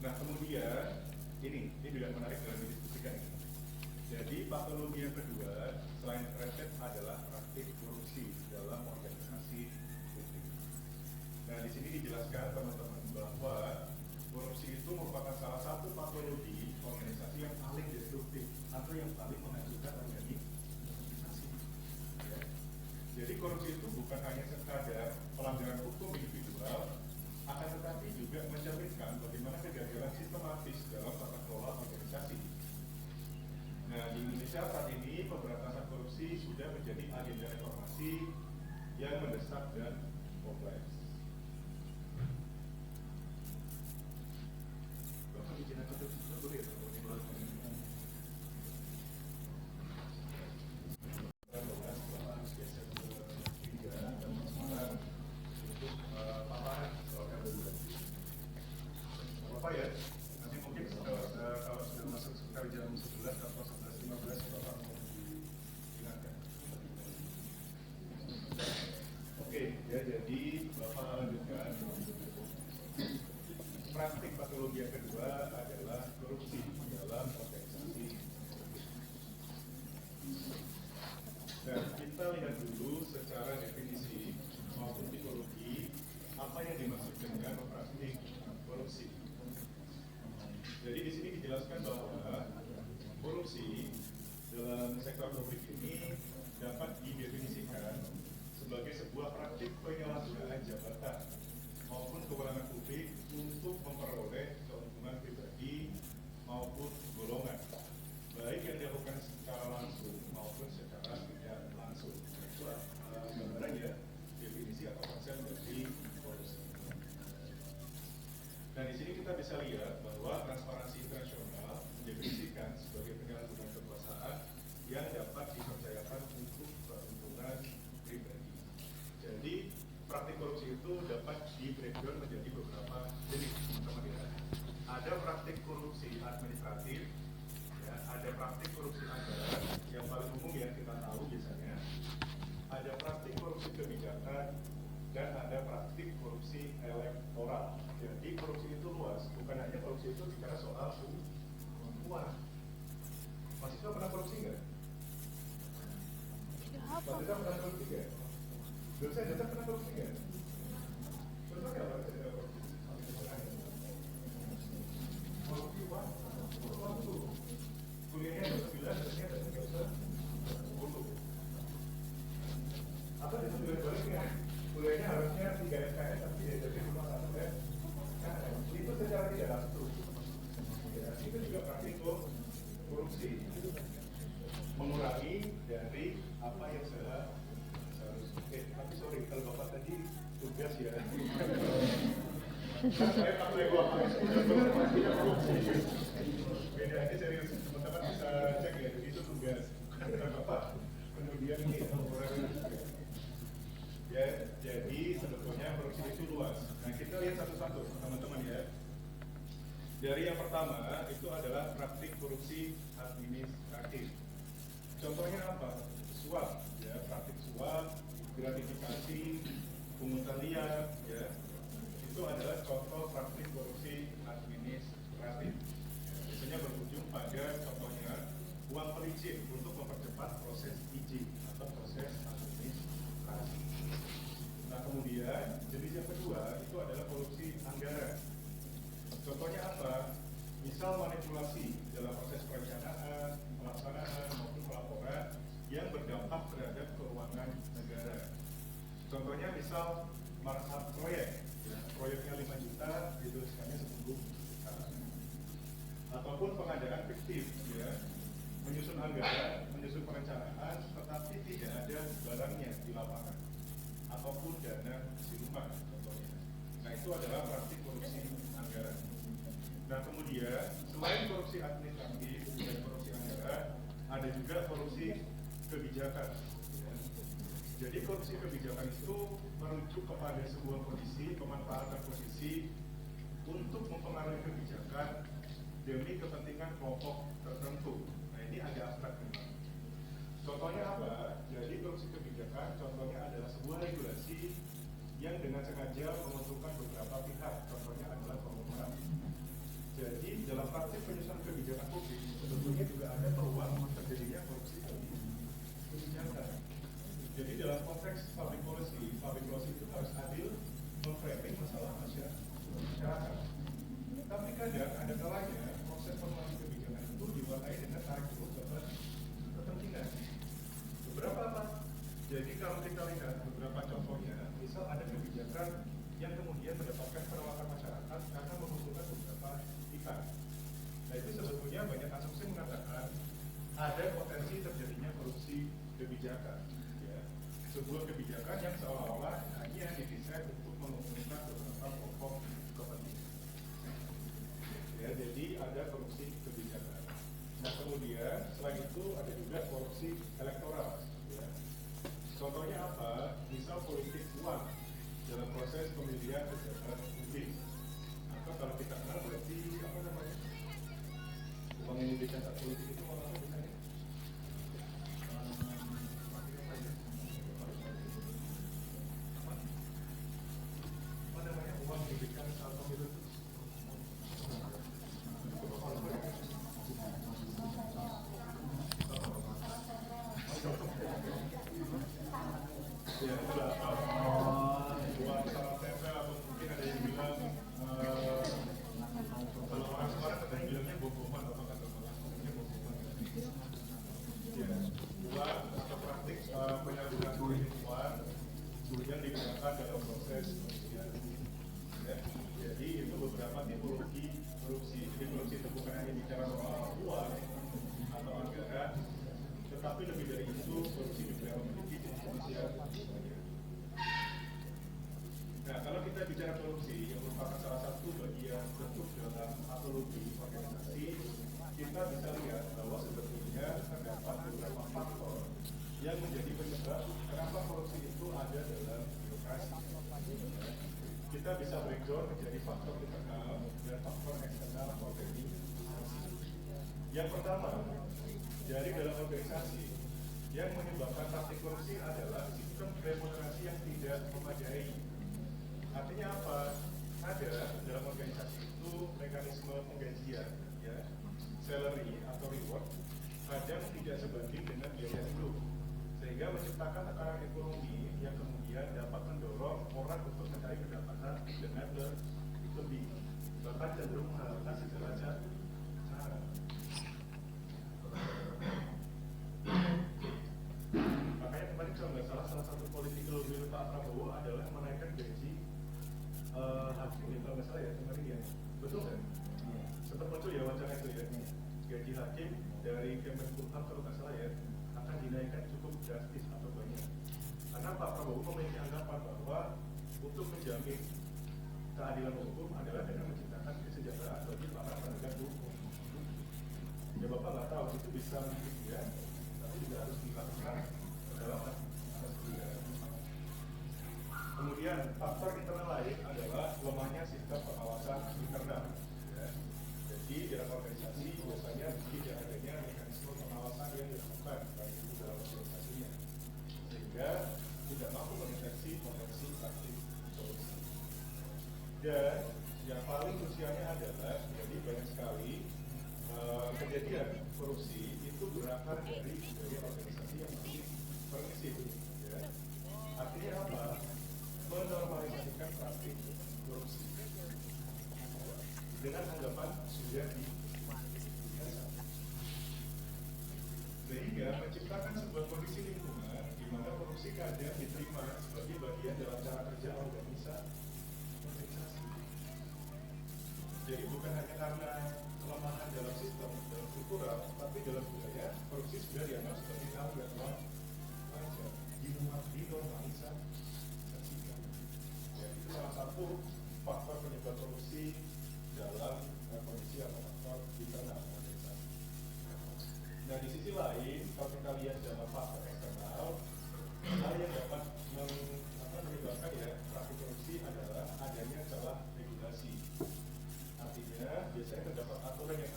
[SPEAKER 1] Nah kemudian ini juga menarik dalam didiskusikan ini. Jadi patologi yang kedua selain praktek adalah praktik korupsi dalam organisasi publik. Nah di sini dijelaskan teman-teman bahwa korupsi itu merupakan salah satu patologi organisasi yang paling destruktif atau yang paling menghancurkan organisasi. Ya. Jadi korupsi itu bukan hanya sekadar pelanggaran hukum individual, akan tetapi juga mencerminkan bagaimana kegagalan sistematis dalam tata kelola organisasi. Nah di Indonesia saat ini pemberantasan korupsi sudah menjadi agenda reformasi yang mendesak dan kompleks. Bapak ya, nanti mungkin kalau sudah masuk sekitar jam 11 atau 11.15 Bapak mau diingatkan. Oke, ya jadi Bapak lanjutkan. Praktik patologi yang kedua adalah korupsi dalam organisasi. Dan kita lihat dulu secara definisi maupun tipologi apa yang dimaksud dengan praktik korupsi. Jadi di sini dijelaskan bahwa korupsi dalam sektor publik ini dapat didefinisikan sebagai sebuah praktik penyalahgunaan jabatan maupun kewenangan publik untuk memperoleh keuntungan pribadi maupun golongan, baik yang dilakukan secara langsung maupun secara tidak langsung. Itu gambaran ya definisi atau konsep dari korupsi. Nah di sini kita bisa lihat bahwa Transparansi Internasional mendefinisikan sebagai penyalahgunaan kekuasaan yang dapat dipercayakan untuk keuntungan pribadi. Jadi praktik korupsi itu dapat di-breakdown menjadi beberapa jenis, teman-teman ya. Ada praktik korupsi administratif, ya, ada praktik korupsi anggaran yang paling umum yang kita tahu biasanya. Ada praktik korupsi kebijakan dan ada praktik korupsi elektoral. Jadi korupsi itu luas, bukan hanya korupsi itu bicara soal uang. Mahasiswa pernah korupsi nggak? Mahasiswa pernah korupsi nggak? Dosen pernah korupsi nggak? Contohnya apa? Korupsi uang. Uang dulu. Kuliahnya harus bilang, dosennya nggak usah dulu. Apa itu sebaliknya? Kuliahnya harusnya 3 SKS tapi jadi cuma 1 SKS. Nah, itu secara tidak langsung. Ya, itu juga praktik korupsi. Mengurangi dari apa yang seharusnya. Tapi sorry, kalau Bapak tadi tugas ya. Nah, saya pakai Bapak pastinya korupsi. Beda ini serius, teman-teman bisa cek ya, jadi itu tugas. Bapak kemudian ini mengurangi. Ya, jadi sebetulnya korupsi itu luas. Nah, kita lihat satu-satu, teman-teman ya. Dari yang pertama itu adalah praktik korupsi administratif. Contohnya apa? Suap, ya, praktik suap, gratifikasi, pungutan liar, ya. Itu adalah contoh praktik korupsi administratif. Biasanya berujung pada contohnya uang pelicin untuk mempercepat proses izin atau proses administrasi. Nah kemudian jenis yang kedua itu adalah korupsi anggaran. Contohnya apa? Misal manipulasi dalam proses perencanaan, pelaksanaan maupun pelaporan yang berdampak terhadap keuangan negara. Contohnya misal markup proyek, ya, proyeknya 5 juta, dituliskannya 10 juta. Ataupun pengadaan fiktif, ya, menyusun anggaran, menyusun perencanaan, tetapi tidak ada barangnya di lapangan, ataupun dana siluman, contohnya. Nah itu adalah praktik korupsi anggaran. Nah kemudian selain korupsi administratif dan korupsi anggaran, ada juga korupsi kebijakan. Ya. Jadi korupsi kebijakan itu merujuk kepada sebuah posisi, pemanfaatan posisi untuk mempengaruhi kebijakan demi kepentingan kelompok tertentu. Nah ini agak abstrak memang. Contohnya apa? Jadi korupsi kebijakan contohnya adalah sebuah regulasi yang dengan sengaja menguntungkan beberapa pihak. Contohnya adalah pemerintah. Jadi dalam praktik penyusunan kebijakan publik sebetulnya juga ada peluang terjadinya korupsi kebijakan. Jadi dalam konteks public policy itu harus adil memframing masalah masyarakat. Tapi kadang ada kalanya proses formulasi kebijakan itu diwarnai dengan tarik ulur kepentingan. Beberapa apa? Jadi kalau kita lihat beberapa contohnya, misal ada kebijakan yang kemudian mendapatkan penolakan masyarakat karena menguntungkan beberapa pihak. Nah itu sebetulnya banyak asumsi mengatakan ada potensi terjadinya korupsi kebijakan. Ya. Sebuah kebijakan yang seolah-olah hanya didesain untuk menguntungkan beberapa kelompok kepentingan. Ya, jadi ada korupsi kebijakan. Nah kemudian selain itu ada juga korupsi elektoral. Ya. Contohnya apa? Misal politik uang dalam proses pemilihan pejabat publik. Atau kalau kita kenal berarti apa namanya? Uang yang dicatat politik itu apa misalnya? Apa namanya? Uang yang diberikan saat pemilu itu? Ya, udah. Uang salah tempel atau mungkin ada yang bilang kalau orang sekarang katanya bilangnya bohongan atau kata bilangnya bohongan. Ya, uang atau praktik penyaluran politik uang yang digunakan dalam proses pemilihan. Ya, jadi itu beberapa tipologi korupsi. Jadi korupsi itu bukan hanya bicara soal uang atau anggaran, tetapi lebih dari itu korupsi juga memiliki jenis-jenis yang banyak. Nah, kalau kita bicara korupsi yang merupakan salah satu bagian bentuk dalam patologi organisasi, kita bisa lihat bahwa sebetulnya terdapat beberapa faktor yang menjadi penyebab kenapa korupsi itu ada dalam birokrasi. Kita bisa breakdown menjadi faktor internal dan faktor eksternal organisasi. Yang pertama, dari dalam organisasi yang menyebabkan praktik korupsi adalah sistem remunerasi yang tidak memadai. Artinya apa? Ada dalam organisasi itu mekanisme penggajian, ya, salary atau reward kadang tidak sebanding dengan biaya hidup, sehingga menciptakan tekanan ekonomi yang kemudian dapat mendorong orang untuk mencari pendapatan dengan lebih, bahkan cenderung menghalalkan segala cara. Makanya kemarin kalau nggak salah satu political will Pak Prabowo adalah menaikkan gaji hakim, ya kalau nggak salah ya kemarin ya, betul kan? Sempat muncul ya wacana itu ya, gaji hakim dari Kemenkumham kalau nggak salah ya akan dinaikkan cukup drastis atau banyak. Karena Pak Prabowo memiliki anggapan bahwa untuk menjamin keadilan hukum adalah dengan menciptakan kesejahteraan bagi para penegak hukum. Ya Bapak nggak tahu itu bisa mungkin ya, tapi juga harus dilakukan dalam atas kebijakan. Kemudian faktor internal lain adalah lemahnya sistem pengawasan internal. Ya. Jadi dalam organisasi biasanya tidak adanya mekanisme pengawasan yang dilakukan baik itu dalam organisasinya, sehingga tidak mampu mendeteksi potensi praktik korupsi. Dan yang paling krusialnya adalah jadi banyak sekali kejadian korupsi itu berakar dari organisasi yang masih permisif. Ya. Artinya apa? Menormalisasikan praktik korupsi dengan anggapan sudah biasa, sehingga menciptakan sebuah kondisi lingkungan di mana korupsi kadang diterima sebagai bagian dalam cara kerja organisasi. Jadi bukan hanya karena kelemahan dalam sistem, dalam struktural, tapi dalam budaya korupsi sudah dianggap sebagai hal yang wajar, dinormalisasi. Ya, itu salah satu faktor penyebab korupsi dalam kondisi atau faktor internal organisasi. Nah di sisi lain, kalau kita lihat dalam faktor eksternal, hal yang dapat menyebabkan ya praktik korupsi adalah adanya celah regulasi. Artinya biasanya terdapat aturan yang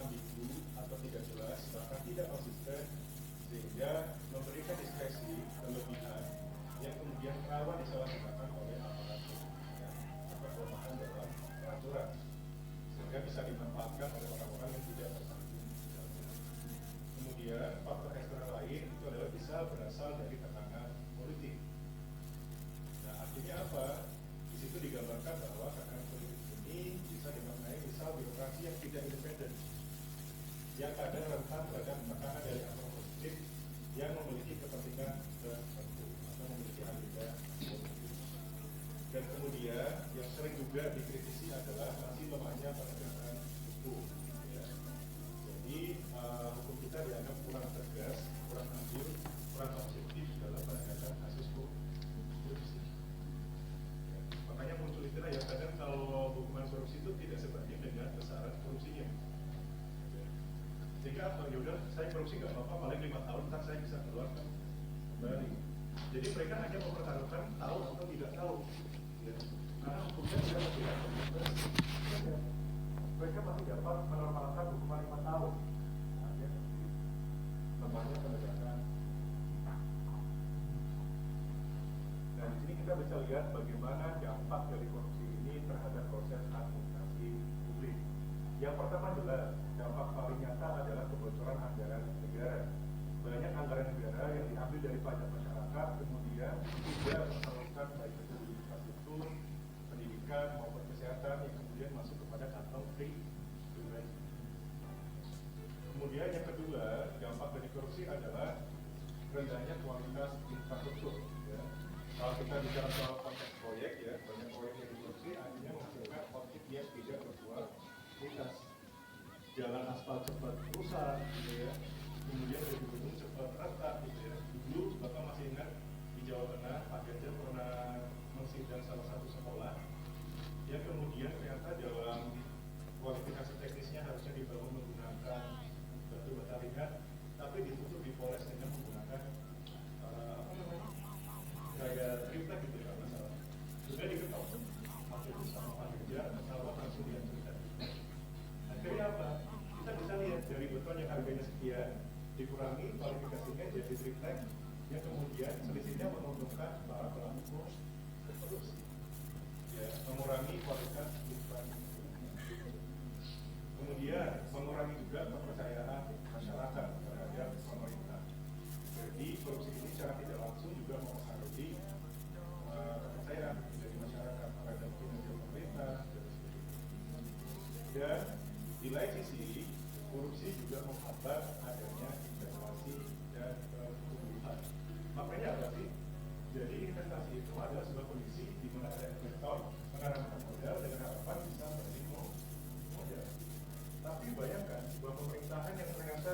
[SPEAKER 1] yang kadang rentan terhadap tekanan dari aktor politik yang memiliki kepentingan tertentu atau memiliki agenda politik. Dan kemudian yang sering juga dikritisi adalah masih lemahnya penegakan hukum. Ya. Jadi hukum kita dianggap kurang tegas, kurang adil, kurang objektif dalam penegakan kasus korupsi. Ya. Makanya muncul istilah ya kadang kalau hukuman korupsi itu tidak sebanding dengan besaran korupsinya. Ya. Sehingga apa? Yaudah saya korupsi nggak apa-apa, paling 5 tahun ntar saya bisa keluar kembali. Jadi mereka hanya mempertaruhkan tahu atau tidak tahu. Ya. Karena hukumnya tidak tegas. Mereka masih dapat menormalkan hukuman 5 tahun. Ya. Lemahnya penegakan. Nah di sini kita bisa lihat bagaimana dampak dari korupsi ini terhadap proses administrasi publik. Yang pertama jelas dampak paling nyata adalah kebocoran anggaran negara. Banyak anggaran negara yang diambil dari pajak masyarakat kemudian tidak tersalurkan baik itu di infrastruktur, pendidikan maupun kesehatan yang kemudian masuk kepada kantong pribadi. Kemudian yang kedua dampak dari korupsi adalah rendahnya kualitas infrastruktur. Ya. Kalau kita bicara soal konteks proyek ya, banyak proyek yang dikorupsi akhirnya menghasilkan output yang tidak berkualitas. Jalan aspal cepat rusak, gitu ya. Kemudian gedung-gedung cepat retak, gitu ya. Dulu Bapak masih ingat di Jawa Tengah Pak Ganjar pernah mensidang salah satu sekolah yang kemudian ternyata dalam kualifikasi teknisnya harusnya dibangun menggunakan batu bata ringan, tapi ditutup dipoles dengan menggunakan gaya triplek gitu ya, kalau salah. Sudah diketok, waktu itu sama Pak Ganjar, pesawat langsung dihancurkan. Akhirnya apa? Kita bisa lihat dari beton yang harganya sekian dikurangi kualifikasinya jadi triplek yang kemudian selisihnya menguntungkan para pelaku korupsi. Ya, mengurangi kualitas infrastruktur. Kemudian mengurangi juga kepercayaan masyarakat terhadap pemerintah. Jadi korupsi ini secara tidak langsung juga mempengaruhi kepercayaan dari masyarakat terhadap kinerja pemerintah dan sebagainya. Dan di lain sisi, korupsi juga menghambat adanya investasi dan pertumbuhan. Makanya apa sih? Jadi investasi itu adalah sebuah kondisi di mana ada investor menanamkan modal dengan harapan bisa menerima modal. Tapi bayangkan sebuah pemerintahan yang ternyata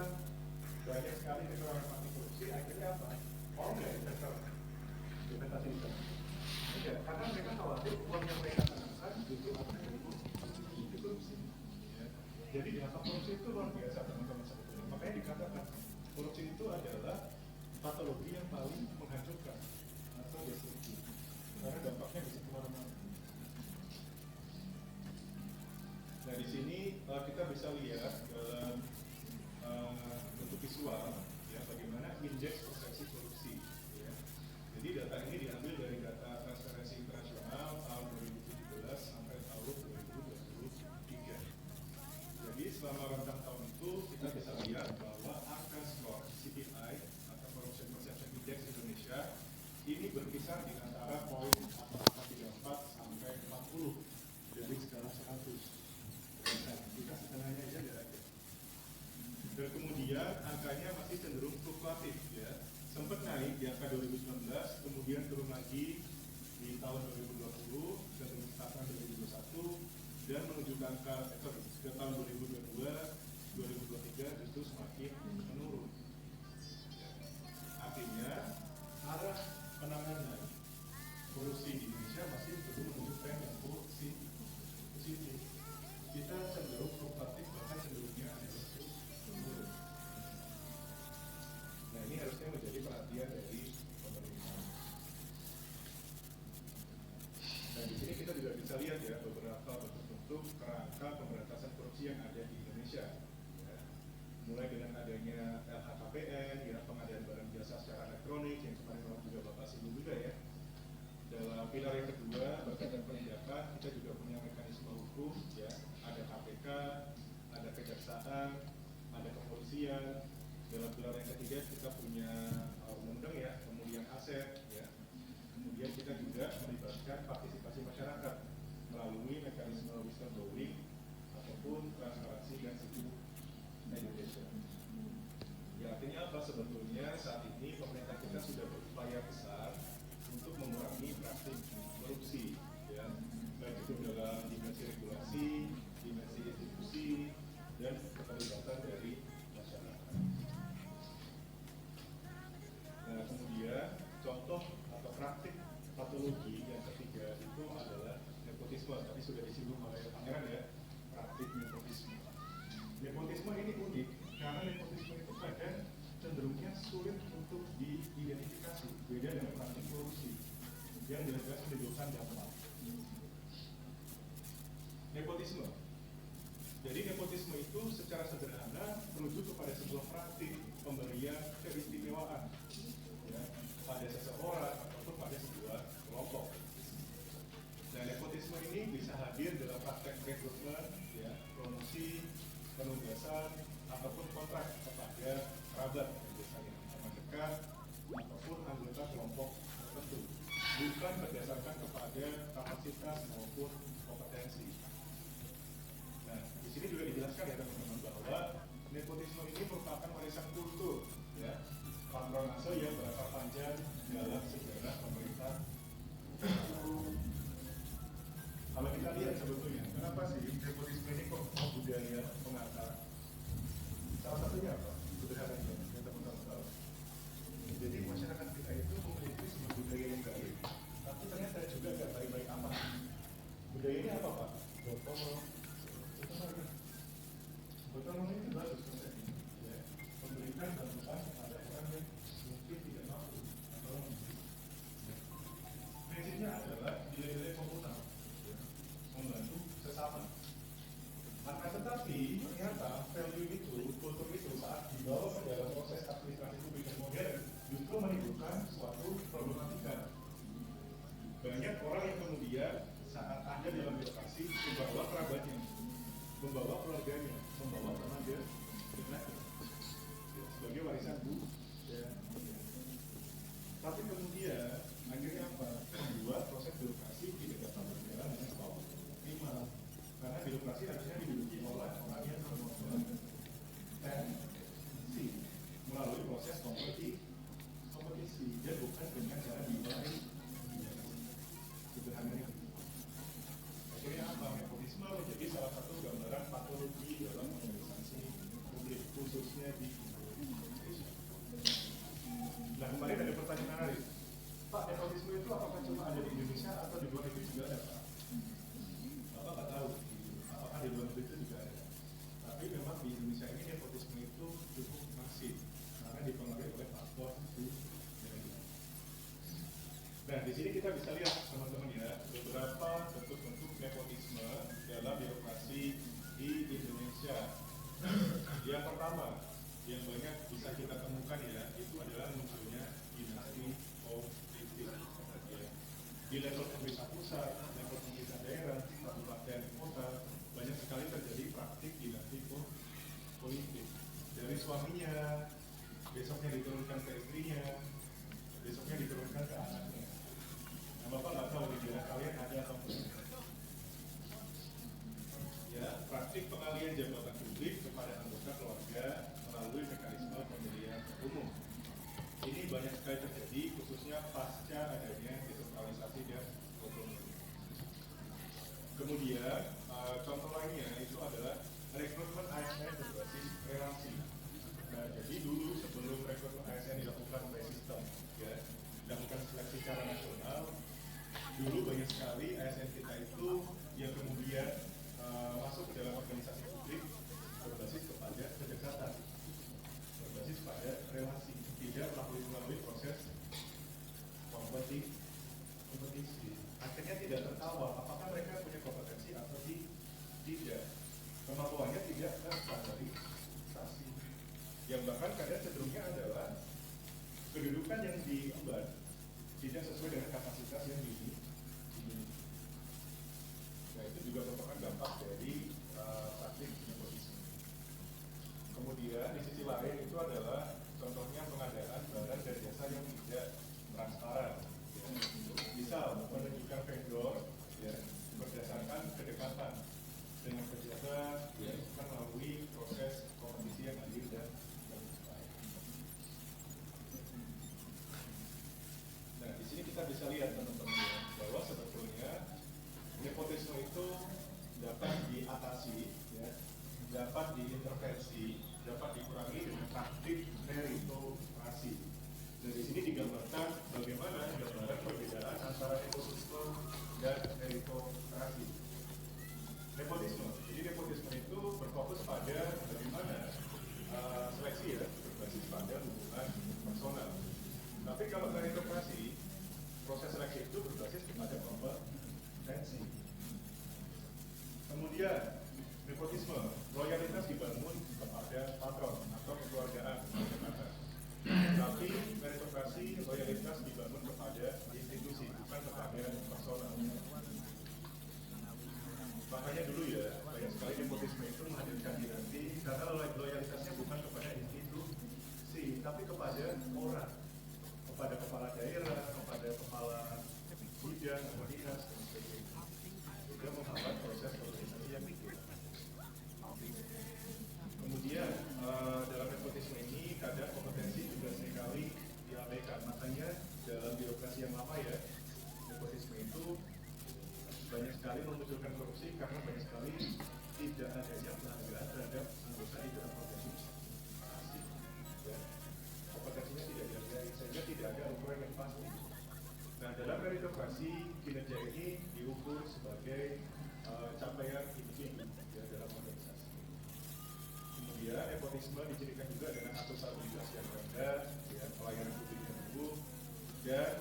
[SPEAKER 1] banyak sekali kecurangan praktik korupsi, akhirnya apa? Mau nggak investor investasi di sana? Tidak, karena mereka khawatir uang yang mereka tanamkan justru akan jadi korupsi. Jadi dampak korupsi itu luar biasa teman-teman sebetulnya. Makanya dikatakan korupsi itu adalah patologi yang paling menghancurkan atau destruktif. Karena dampaknya bisa kemana-mana. Nah di sini kita bisa lihat dalam bentuk visual ya bagaimana indeks persepsi korupsi. Ya. Jadi data ini diambil dari data Transparency International tahun 2017 sampai tahun 2023. Jadi selama rentang tahun itu kita bisa lihat bahwa angka skor CPI atau Corruption Perception Index Indonesia ini berkisar di antara poin 34 sampai 40 dari skala 100. Kita setengahnya aja ada. Dan kemudian angkanya masih cenderung fluktuatif ya. Sempat naik di angka 2019, kemudian turun lagi di tahun 2020, cenderung stagnan 2021 dan menuju ke angka ke tahun 2022, 2023 justru semakin menurun. Artinya arah penanganan korupsi di Indonesia masih belum menuju tren yang positif. Kita cenderung fluktuatif bahkan cenderungnya ada menurun. Nah ini harusnya menjadi perhatian dari pemerintah. Dan di sini kita juga bisa lihat ya beberapa bentuk kerangka pemberantasan korupsi yang ada di Indonesia. Ya. Mulai dengan adanya LHKPN, ya pengadaan barang jasa secara elektronik yang kemarin juga Bapak singgung juga ya. Dalam pilar yang kedua berkaitan penindakan kita juga punya mekanisme hukum ya. Ada KPK, ada kejaksaan, ada kepolisian. Dalam pilar yang ketiga kita punya undang-undang ya, pemulihan aset ya. Kemudian kita juga melibatkan partisipasi masyarakat melalui mekanisme whistleblowing ataupun transparansi dan civil education. yang jelas-jelas menimbulkan dampak. Nepotisme. Jadi nepotisme itu secara sederhana menuju kepada sebuah praktik pemberian keistimewaan ya, pada seseorang ataupun pada sebuah kelompok. Nah, nepotisme ini bisa hadir dalam praktek rekrutmen, ya, promosi, penugasan, ataupun kontrak kepada kerabat biasanya teman dekat ataupun anggota kelompok tertentu, bukan berdasarkan kepada kapasitas maupun kompetensi. Nah, di sini juga dijelaskan ya teman-teman bahwa nepotisme ini merupakan warisan kultur, ya, patronase yang berakar panjang dalam sejarah pemerintah. Kalau kita lihat sebetulnya, kenapa sih nepotisme ini kok budaya pengakar? Salah satunya apa? Sederhananya, yang teman-teman tahu. Jadi masyarakat kita itu memiliki sebuah budaya yang baik, tapi ternyata juga nggak baik-baik amat. Budaya ini apa Pak? Gotong itu bagus konsepnya, ya, memberikan bantuan kepada orang yang mungkin tidak mampu atau prinsipnya adalah nilai-nilai komunal, ya, membantu sesama. Maka tetapi ternyata value itu, kultur itu saat dibawa ke dalam proses administrasi publik yang modern justru menimbulkan suatu problematika. Banyak orang yang kemudian saat ada dalam birokrasi membawa kerabatnya, membawa keluarganya, membawa tenaga kerjanya sebagai warisan ya. Tapi kemudian akhirnya apa? Membuat proses birokrasi tidak dapat berjalan dengan optimal karena birokrasi harusnya diduduki oleh orang yang berkompetensi melalui proses kompetisi dan bukan dengan cara dibalik sederhananya. Akhirnya apa? Nepotisme menjadi salah satu gambaran patologi dalam organisasi publik, khususnya di Indonesia. Nah, kemarin ada pertanyaan menarik. Pak, nepotisme itu apakah cuma ada di Indonesia atau di luar negeri juga ada, Pak? Bapak nggak tahu, apakah di luar negeri itu juga ada. Tapi memang di Indonesia ini nepotisme itu cukup masif, karena dipengaruhi oleh faktor itu. Nah, di sini kita bisa lihat teman-teman ya, beberapa bentuk-bentuk nepotisme dalam birokrasi di Indonesia. Yang pertama, yang banyak bisa kita temukan ya, itu adalah munculnya dinasti politik. Ya. Di level pemerintah pusat, level pemerintah daerah, kabupaten, kota, banyak sekali terjadi praktik dinasti politik. Dari suaminya, besoknya diturunkan ke istrinya, besoknya diturunkan ke anaknya. Nah, Bapak nggak tahu di daerah kalian ada atau tidak. Ya, praktik pengalihan jabatan publik kepada anggota keluarga melalui mekanisme pemilihan umum. Ini banyak sekali terjadi, khususnya pasca adanya desentralisasi dan otonomi. Kemudian, contoh lainnya itu adalah rekrutmen ASN berbasis relasi. Nah, jadi dulu sebelum rekrutmen ASN dilakukan oleh sistem, ya, dilakukan seleksi secara nasional, dulu banyak sekali ASN kita itu yang kemudian masuk ke dalam organisasi publik berbasis kepada kedekatan, berbasis pada relasi, tidak melalui proses kompetisi. Akhirnya tidak terkawal apakah mereka punya kompetensi atau tidak, kemampuannya tidak terstandarisasi. Yang bahkan kadang cenderungnya adalah kedudukan yang diemban tidak sesuai dengan kapasitas yang dimiliki. Nah, itu juga merupakan dampak dari praktik nepotisme. Kemudian di sisi lain itu adalah contohnya pengadaan barang dan jasa yang tidak transparan. Ya. Misal menunjukkan vendor ya, berdasarkan kedekatan dengan pejabat, ya, bukan melalui proses kompetisi yang adil dan terbuka. Nah, di sini kita bisa lihat teman-teman ya, bahwa sebetulnya nepotisme itu dapat diatasi, ya, dapat diintervensi, dapat dikurangi dengan praktik meritokrasi. Dan di sini digambarkan bagaimana gambaran perbedaan antara nepotisme dan meritokrasi. Nepotisme, jadi nepotisme itu berfokus pada bagaimana seleksi ya, berbasis pada hubungan personal. Tapi kalau meritokrasi proses seleksi itu berbasis kepada kompetensi. Kemudian nepotisme, loyalitas dibangun kepada patron atau kekeluargaan kata. Tapi meritokrasi loyalitas dibangun kepada institusi, bukan kepada personal. Makanya dulu ya, banyak sekali nepotisme itu menghadirkan dinasti karena loyalitasnya bukan kepada institusi, tapi kepada orang, kepada kepala daerah, kepada kepala bidang, kepala dinas, dan sebagainya. Juga menghambat proses organisasi yang begitu. Kemudian dalam nepotisme ini kadang kompetensi juga seringkali diabaikan. Makanya dalam birokrasi yang lama ya, nepotisme itu banyak sekali memunculkan korupsi karena banyak sekali tidak adanya pelanggaran terhadap anggota di dalam organisasi. Ya, kompetensinya tidak dihargai sehingga tidak ada ukuran yang pasti. Nah, dalam meritokrasi kinerja ini diukur sebagai capaian individu ya, dalam organisasi. Kemudian nepotisme dicirikan juga dengan akuntabilitas yang rendah, ya, pelayanan publik yang buruk, dan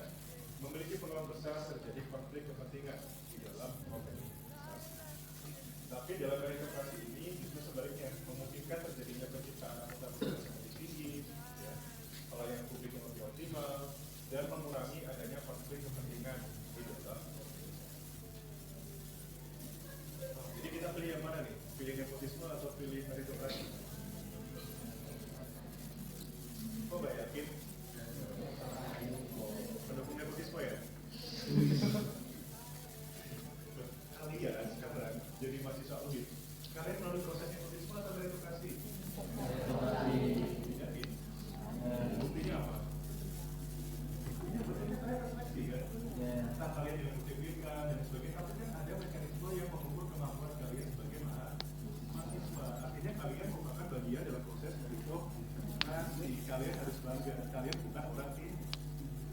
[SPEAKER 1] memiliki peluang besar terjadi konflik kepentingan di dalam organisasi. Tapi dalam meritokrasi ini justru sebaliknya memungkinkan terjadinya penciptaan akuntabilitas yang lebih tinggi, ya, pelayanan publik yang lebih optimal, dan mengurangi adanya konflik kepentingan di dalam organisasi. Jadi kita pilih yang mana nih? Pilih nepotisme atau pilih meritokrasi? Kok nggak yakin? Pendukung nepotisme ya? Kalian sekarang jadi mahasiswa UIN, kalian melalui proses nepotisme atau meritokrasi? Yakin? Buktinya apa? Buktinya berarti kalian harus seleksi kan? Entah kalian yang motivasikan dan sebagainya, tapi kan ada mekanisme yang mengukur kemampuan kalian sebagai mahasiswa. Artinya kalian merupakan bagian dalam proses meritokrasi. Kalian harus bangga, kalian bukan orang ini.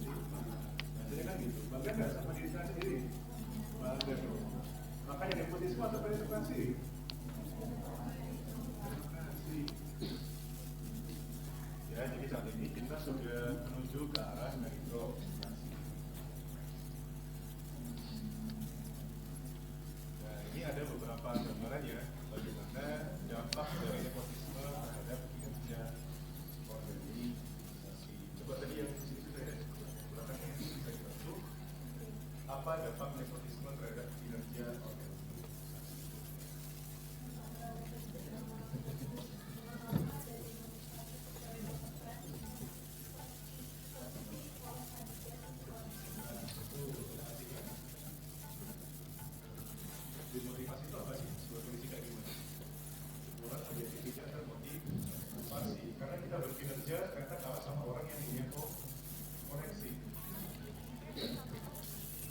[SPEAKER 1] Nah, jadi kan gitu, bangga nggak sama diri saya sendiri? Bangga dong. Makanya nepotisme atau meritokrasi? Meritokrasi. Ya, jadi saat ini kita sudah menuju ke arah meritokrasi. Nah, ini ada beberapa gambaran ya, bagaimana dampak dari nepotisme terhadap kinerja organisasi. Coba tadi yang di sini sudah ya, belakang ini bisa dibantu. Apa dampak nepotisme terhadap kinerja organisasi? Dimotivasi itu apa sih? Sebuah kondisi kayak gimana? Orang menjadi tidak termotivasi karena kita berkinerja ternyata kalah sama orang yang punya koneksi.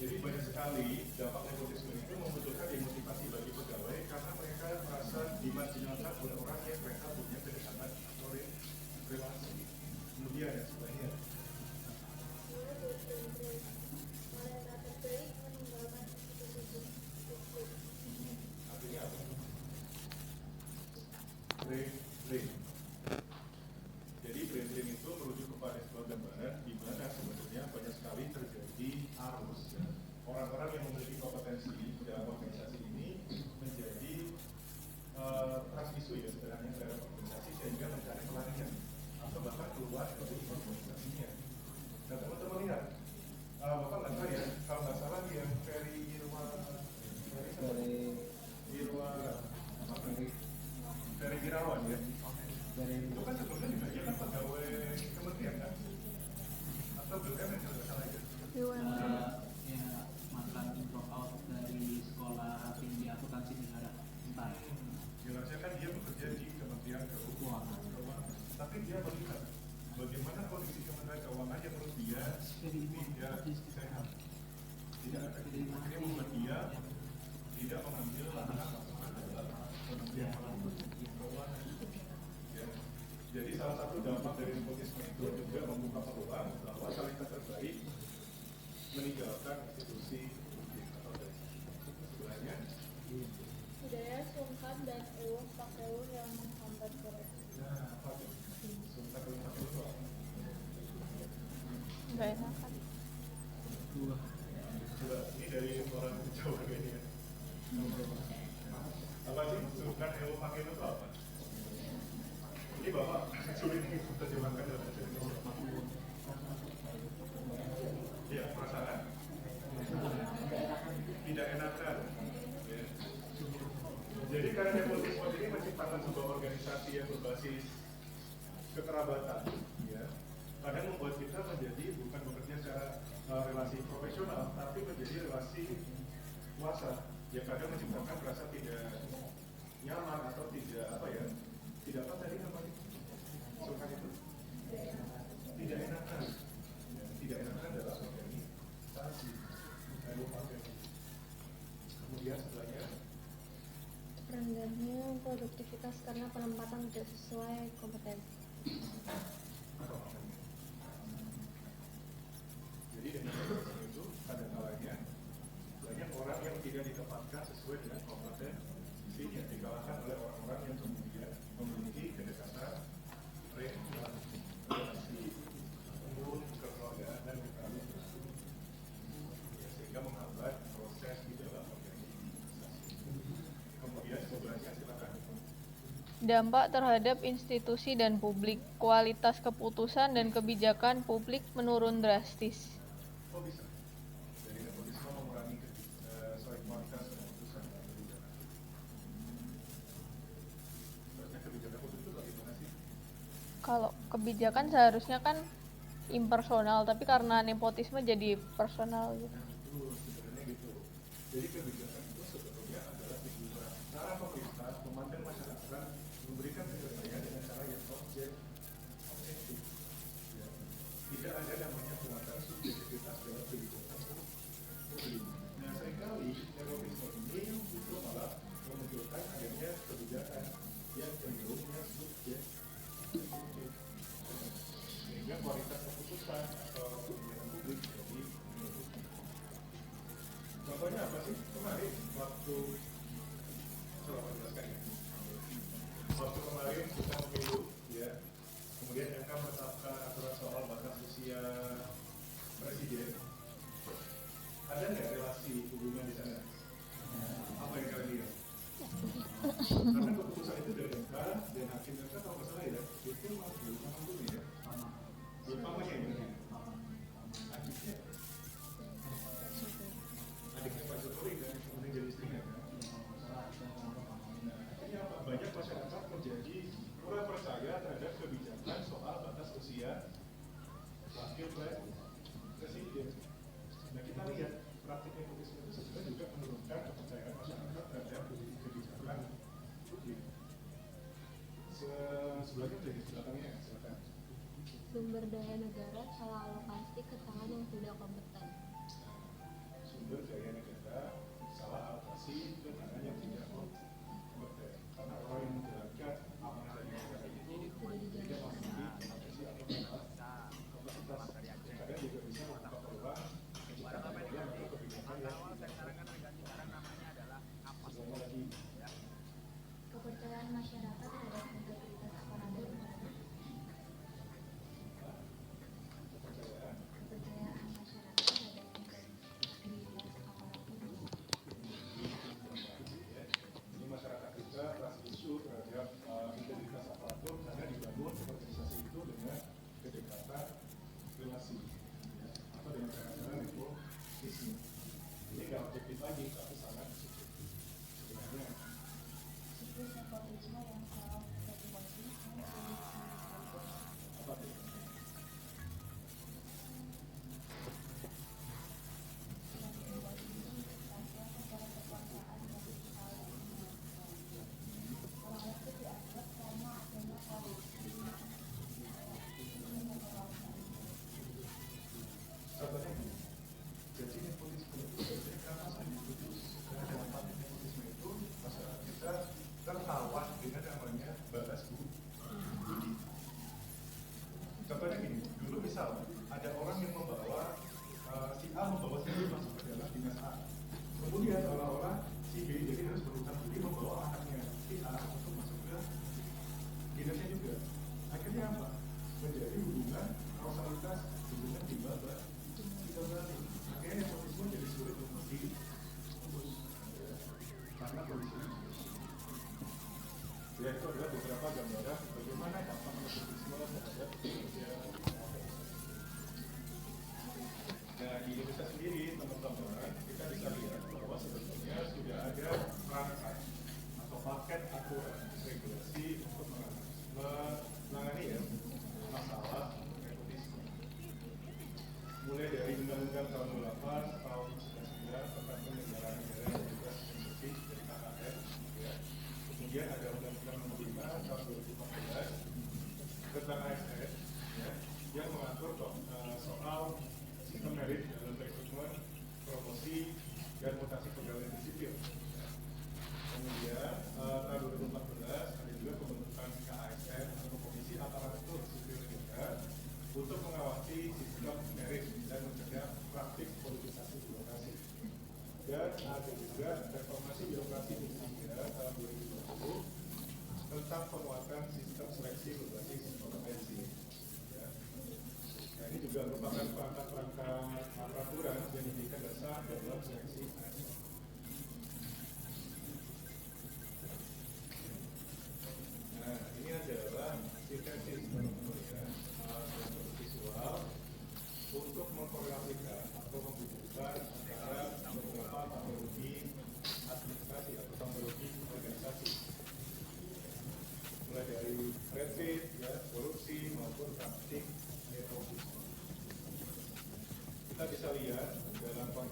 [SPEAKER 1] Jadi banyak sekali dampak nepotisme itu memunculkan demotivasi bagi pegawai karena mereka merasa dimarginalkan oleh orang yang mereka punya kedekatan atau relasi. Kemudian yang sebagainya. Artinya apa? Brain. Jadi brain itu merujuk kepada sebuah gambaran di mana sebenarnya banyak sekali terjadi arus ya. Orang-orang yang memiliki kompetensi dalam organisasi ini menjadi transmisu ya sebenarnya dalam organisasi sehingga mencari pelarian atau bahkan keluar dari organisasinya. Dan teman-teman lihat, bapak nggak tahu ya, kalau nggak salah yang Ferry Irawan ya. Itu kan sebelumnya juga dia kan pegawai kementerian kan? Atau BUMN kalau nggak salah ya?
[SPEAKER 3] Ya, mantan drop out dari sekolah tinggi akuntansi negara. Entah.
[SPEAKER 1] Jelasnya kan dia bekerja di Kementerian Keuangan. Tapi dia melihat bagaimana kondisi Kementerian Keuangan yang menurut dia tidak sehat, tidak efektif. Akhirnya membuat dia tidak mengambil langkah masuk ke dalam Kementerian Keuangan. Ya. Jadi salah satu dampak dari nepotisme itu juga membuka peluang bahwa talenta terbaik meninggalkan institusi publik atau organisasi. Sebenarnya
[SPEAKER 5] budaya sungkan dan eueuh pakeueuh yang menghambat koreksi.
[SPEAKER 1] nah, apa tuh? Sebentar dulu.
[SPEAKER 2] Nggak enakan.
[SPEAKER 1] Bapak sulit terjemahkan dalam bahasa Indonesia. Iya, perasaan tidak enakan. Ya. Jadi karena nepotisme ini menciptakan sebuah organisasi yang berbasis kekerabatan, ya, kadang membuat kita menjadi bukan bekerja secara relasi profesional, tapi menjadi relasi kuasa. Ya kadang menciptakan rasa tidak nyaman atau tidak apa ya, tidak apa tadi namanya, suka itu, tidak enakan, ya, tidak enakan dalam organisasi. Kemudian setelahnya
[SPEAKER 5] Rendahnya produktivitas karena penempatan tidak sesuai kompetensi.
[SPEAKER 1] jadi dengan itu ada kalanya banyak orang yang tidak ditempatkan sesuai dengan kompetensinya, dikalahkan oleh orang-orang yang kemudian memiliki kedekatan relasi umum, kekeluargaan dan kekeluargaan, sehingga menghambat proses di dalam organisasi. Kemudian sebelahnya silakan.
[SPEAKER 2] Dampak terhadap institusi dan publik, kualitas keputusan dan kebijakan publik menurun drastis.
[SPEAKER 1] Kok bisa? Dari nepotisme mengurangi kualitas keputusan dan kebijakan. Seharusnya kebijakan publik itu bagaimana sih?
[SPEAKER 2] Kalau kebijakan seharusnya kan impersonal, tapi karena nepotisme jadi personal gitu.
[SPEAKER 1] Betul, sebenarnya gitu. Jadi kebijakan itu sebetulnya adalah sebuah cara pemerintah memandang masyarakat, memberikan kepercayaan dengan cara yang objektif. Ya. Tidak ada namanya penguatan subjektivitas dalam kebijakan publik. Nah, seringkali nepotisme ini justru malah memunculkan adanya kebijakan yang cenderungnya subjektif, sehingga kualitas keputusan atau kebijakan publik jadi menurun. Contohnya apa sih? Kemarin waktu coba jelaskan ya. Waktu kemarin kita pemilu, ya, kemudian MK menetapkan aturan soal batas usia presiden. Ada nggak relasi hubungan di sana? Apa yang kalian lihat? Karena keputusan itu dari MK dan hakim MK kalau nggak salah ya, itu belum mampu ya. Belum mampu ya. Hakimnya adiknya Pak Jokowi kan, kemudian jadi istrinya kan. Nah, akhirnya apa? Banyak masyarakat menjadi kurang percaya terhadap kebijakan soal batas usia wakil presiden. Nah, kita lihat praktik nepotisme itu sebenarnya juga menurunkan kepercayaan masyarakat terhadap kebijakan publik. Sebelahnya dari belakangnya, silakan.
[SPEAKER 5] Sumber daya negara salah alokasi ke tangan yang tidak kompeten.
[SPEAKER 1] Sumber daya negara salah alokasi ke tangan yang tidak kompeten. Karena orang yang menjalankan amanah dari negara itu tidak memiliki kompetensi atau kapasitas. Kadang juga bisa membuka peluang menciptakan program atau kebijakan yang sebelumnya lagi.
[SPEAKER 5] Kepercayaan masyarakat terhadap integritas aparatur negara.
[SPEAKER 1] Kepercayaan
[SPEAKER 5] Kepercayaan masyarakat terhadap integritas aparatur negara.
[SPEAKER 1] Ini masyarakat kita ras isu terhadap integritas aparatur karena dibangun organisasi itu dengan kedekatan relasi, ya, atau dengan cara-cara nepotisme. Ini nggak objektif lagi, tapi sangat subjektif. Sebenarnya
[SPEAKER 5] Siklus nepotisme yang salah retribusi yang sulit diselesaikan.
[SPEAKER 1] apa tuh? Contohnya gini, jadi nepotisme itu sebenarnya kenapa saya diputus? Karena dalam praktik nepotisme itu masyarakat kita tertawan dengan namanya balas budi. Contohnya gini, dulu misal ada orang yang membawa si A membawa si B masuk ke dalam dinas A. Kemudian orang-orang si B jadi harus berhutang budi membawa anaknya si A untuk masuk ke dinasnya juga. Akhirnya apa? Menjadi hubungan kausalitas, hubungan timbal balik. Akhirnya nepotisme jadi sulit untuk ditembus karena kondisi. Ya, itu adalah beberapa gambaran bagaimana dampak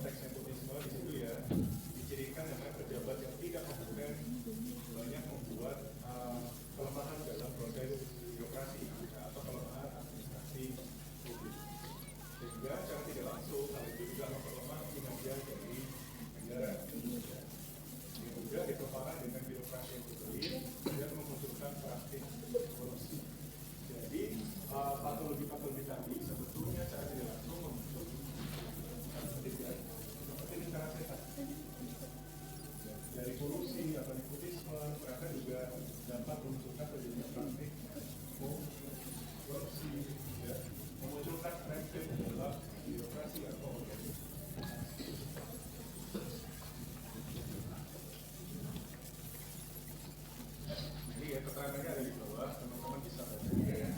[SPEAKER 1] konteks nepotisme di situ ya dicirikan dengan pejabat yang tidak kompeten banyak membuat kelemahan dalam proses birokrasi atau kelemahan administrasi publik. Sehingga secara tidak langsung hal itu juga memperlemah kinerja dari negara. Yang juga ditopang dengan birokrasi yang berbelit dan memunculkan praktik korupsi. Jadi patologi-patologi tadi sebetulnya secara tidak langsung membentuk seperti lingkaran setan. Dari korupsi atau nepotisme mereka juga dapat memunculkan terjadinya praktik korupsi, ya, memunculkan praktik dalam birokrasi atau organisasi. Jadi ya keterangannya ada di bawah, teman-teman bisa baca juga ya.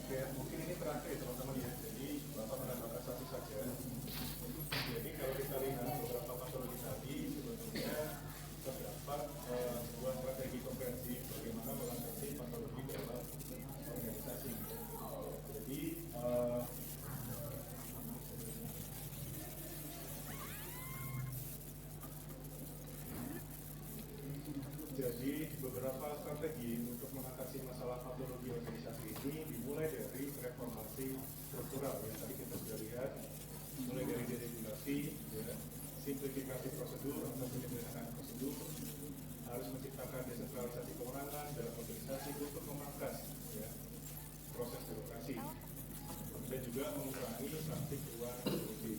[SPEAKER 1] Oke, mungkin ini terakhir ya teman-teman ya. Jadi Bapak menambahkan satu saja. Jadi kalau kita lihat beberapa patologi tadi sebetulnya terdapat sebuah strategi komprehensif bagaimana mengatasi patologi dalam organisasi. Jadi beberapa strategi untuk mengatasi masalah patologi organisasi ini dimulai dari reformasi struktural ya. Tadi kita sudah lihat mulai dari deregulasi, ya, simplifikasi prosedur atau penyederhanaan prosedur, harus menciptakan desentralisasi kewenangan dalam organisasi untuk memangkas ya, proses birokrasi dan juga mengurangi praktik uang korupsi.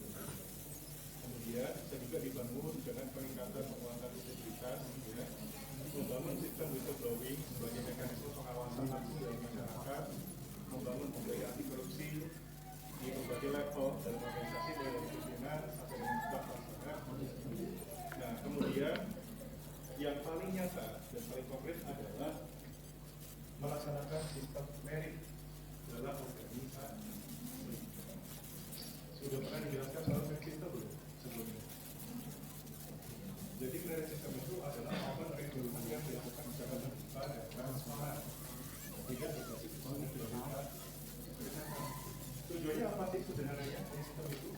[SPEAKER 1] Kemudian bisa juga dibangun dengan peningkatan penguatan integritas, ya, membangun sistem whistleblowing sebagai mekanisme pengawasan langsung dari masyarakat, membangun budaya anti korupsi di berbagai level dalam organisasi dari pimpinan sampai dengan staf pelaksana. Nah, kemudian yang paling nyata dan paling konkret adalah melaksanakan sistem merit dalam organisasi. Sudah pernah dijelaskan soal merit system belum sebelumnya? Jadi merit system itu adalah open rekrutmen yang dilakukan secara terbuka dan transparan. Tidak berbasis pada prioritas. Tujuannya apa sih sebenarnya sistem itu?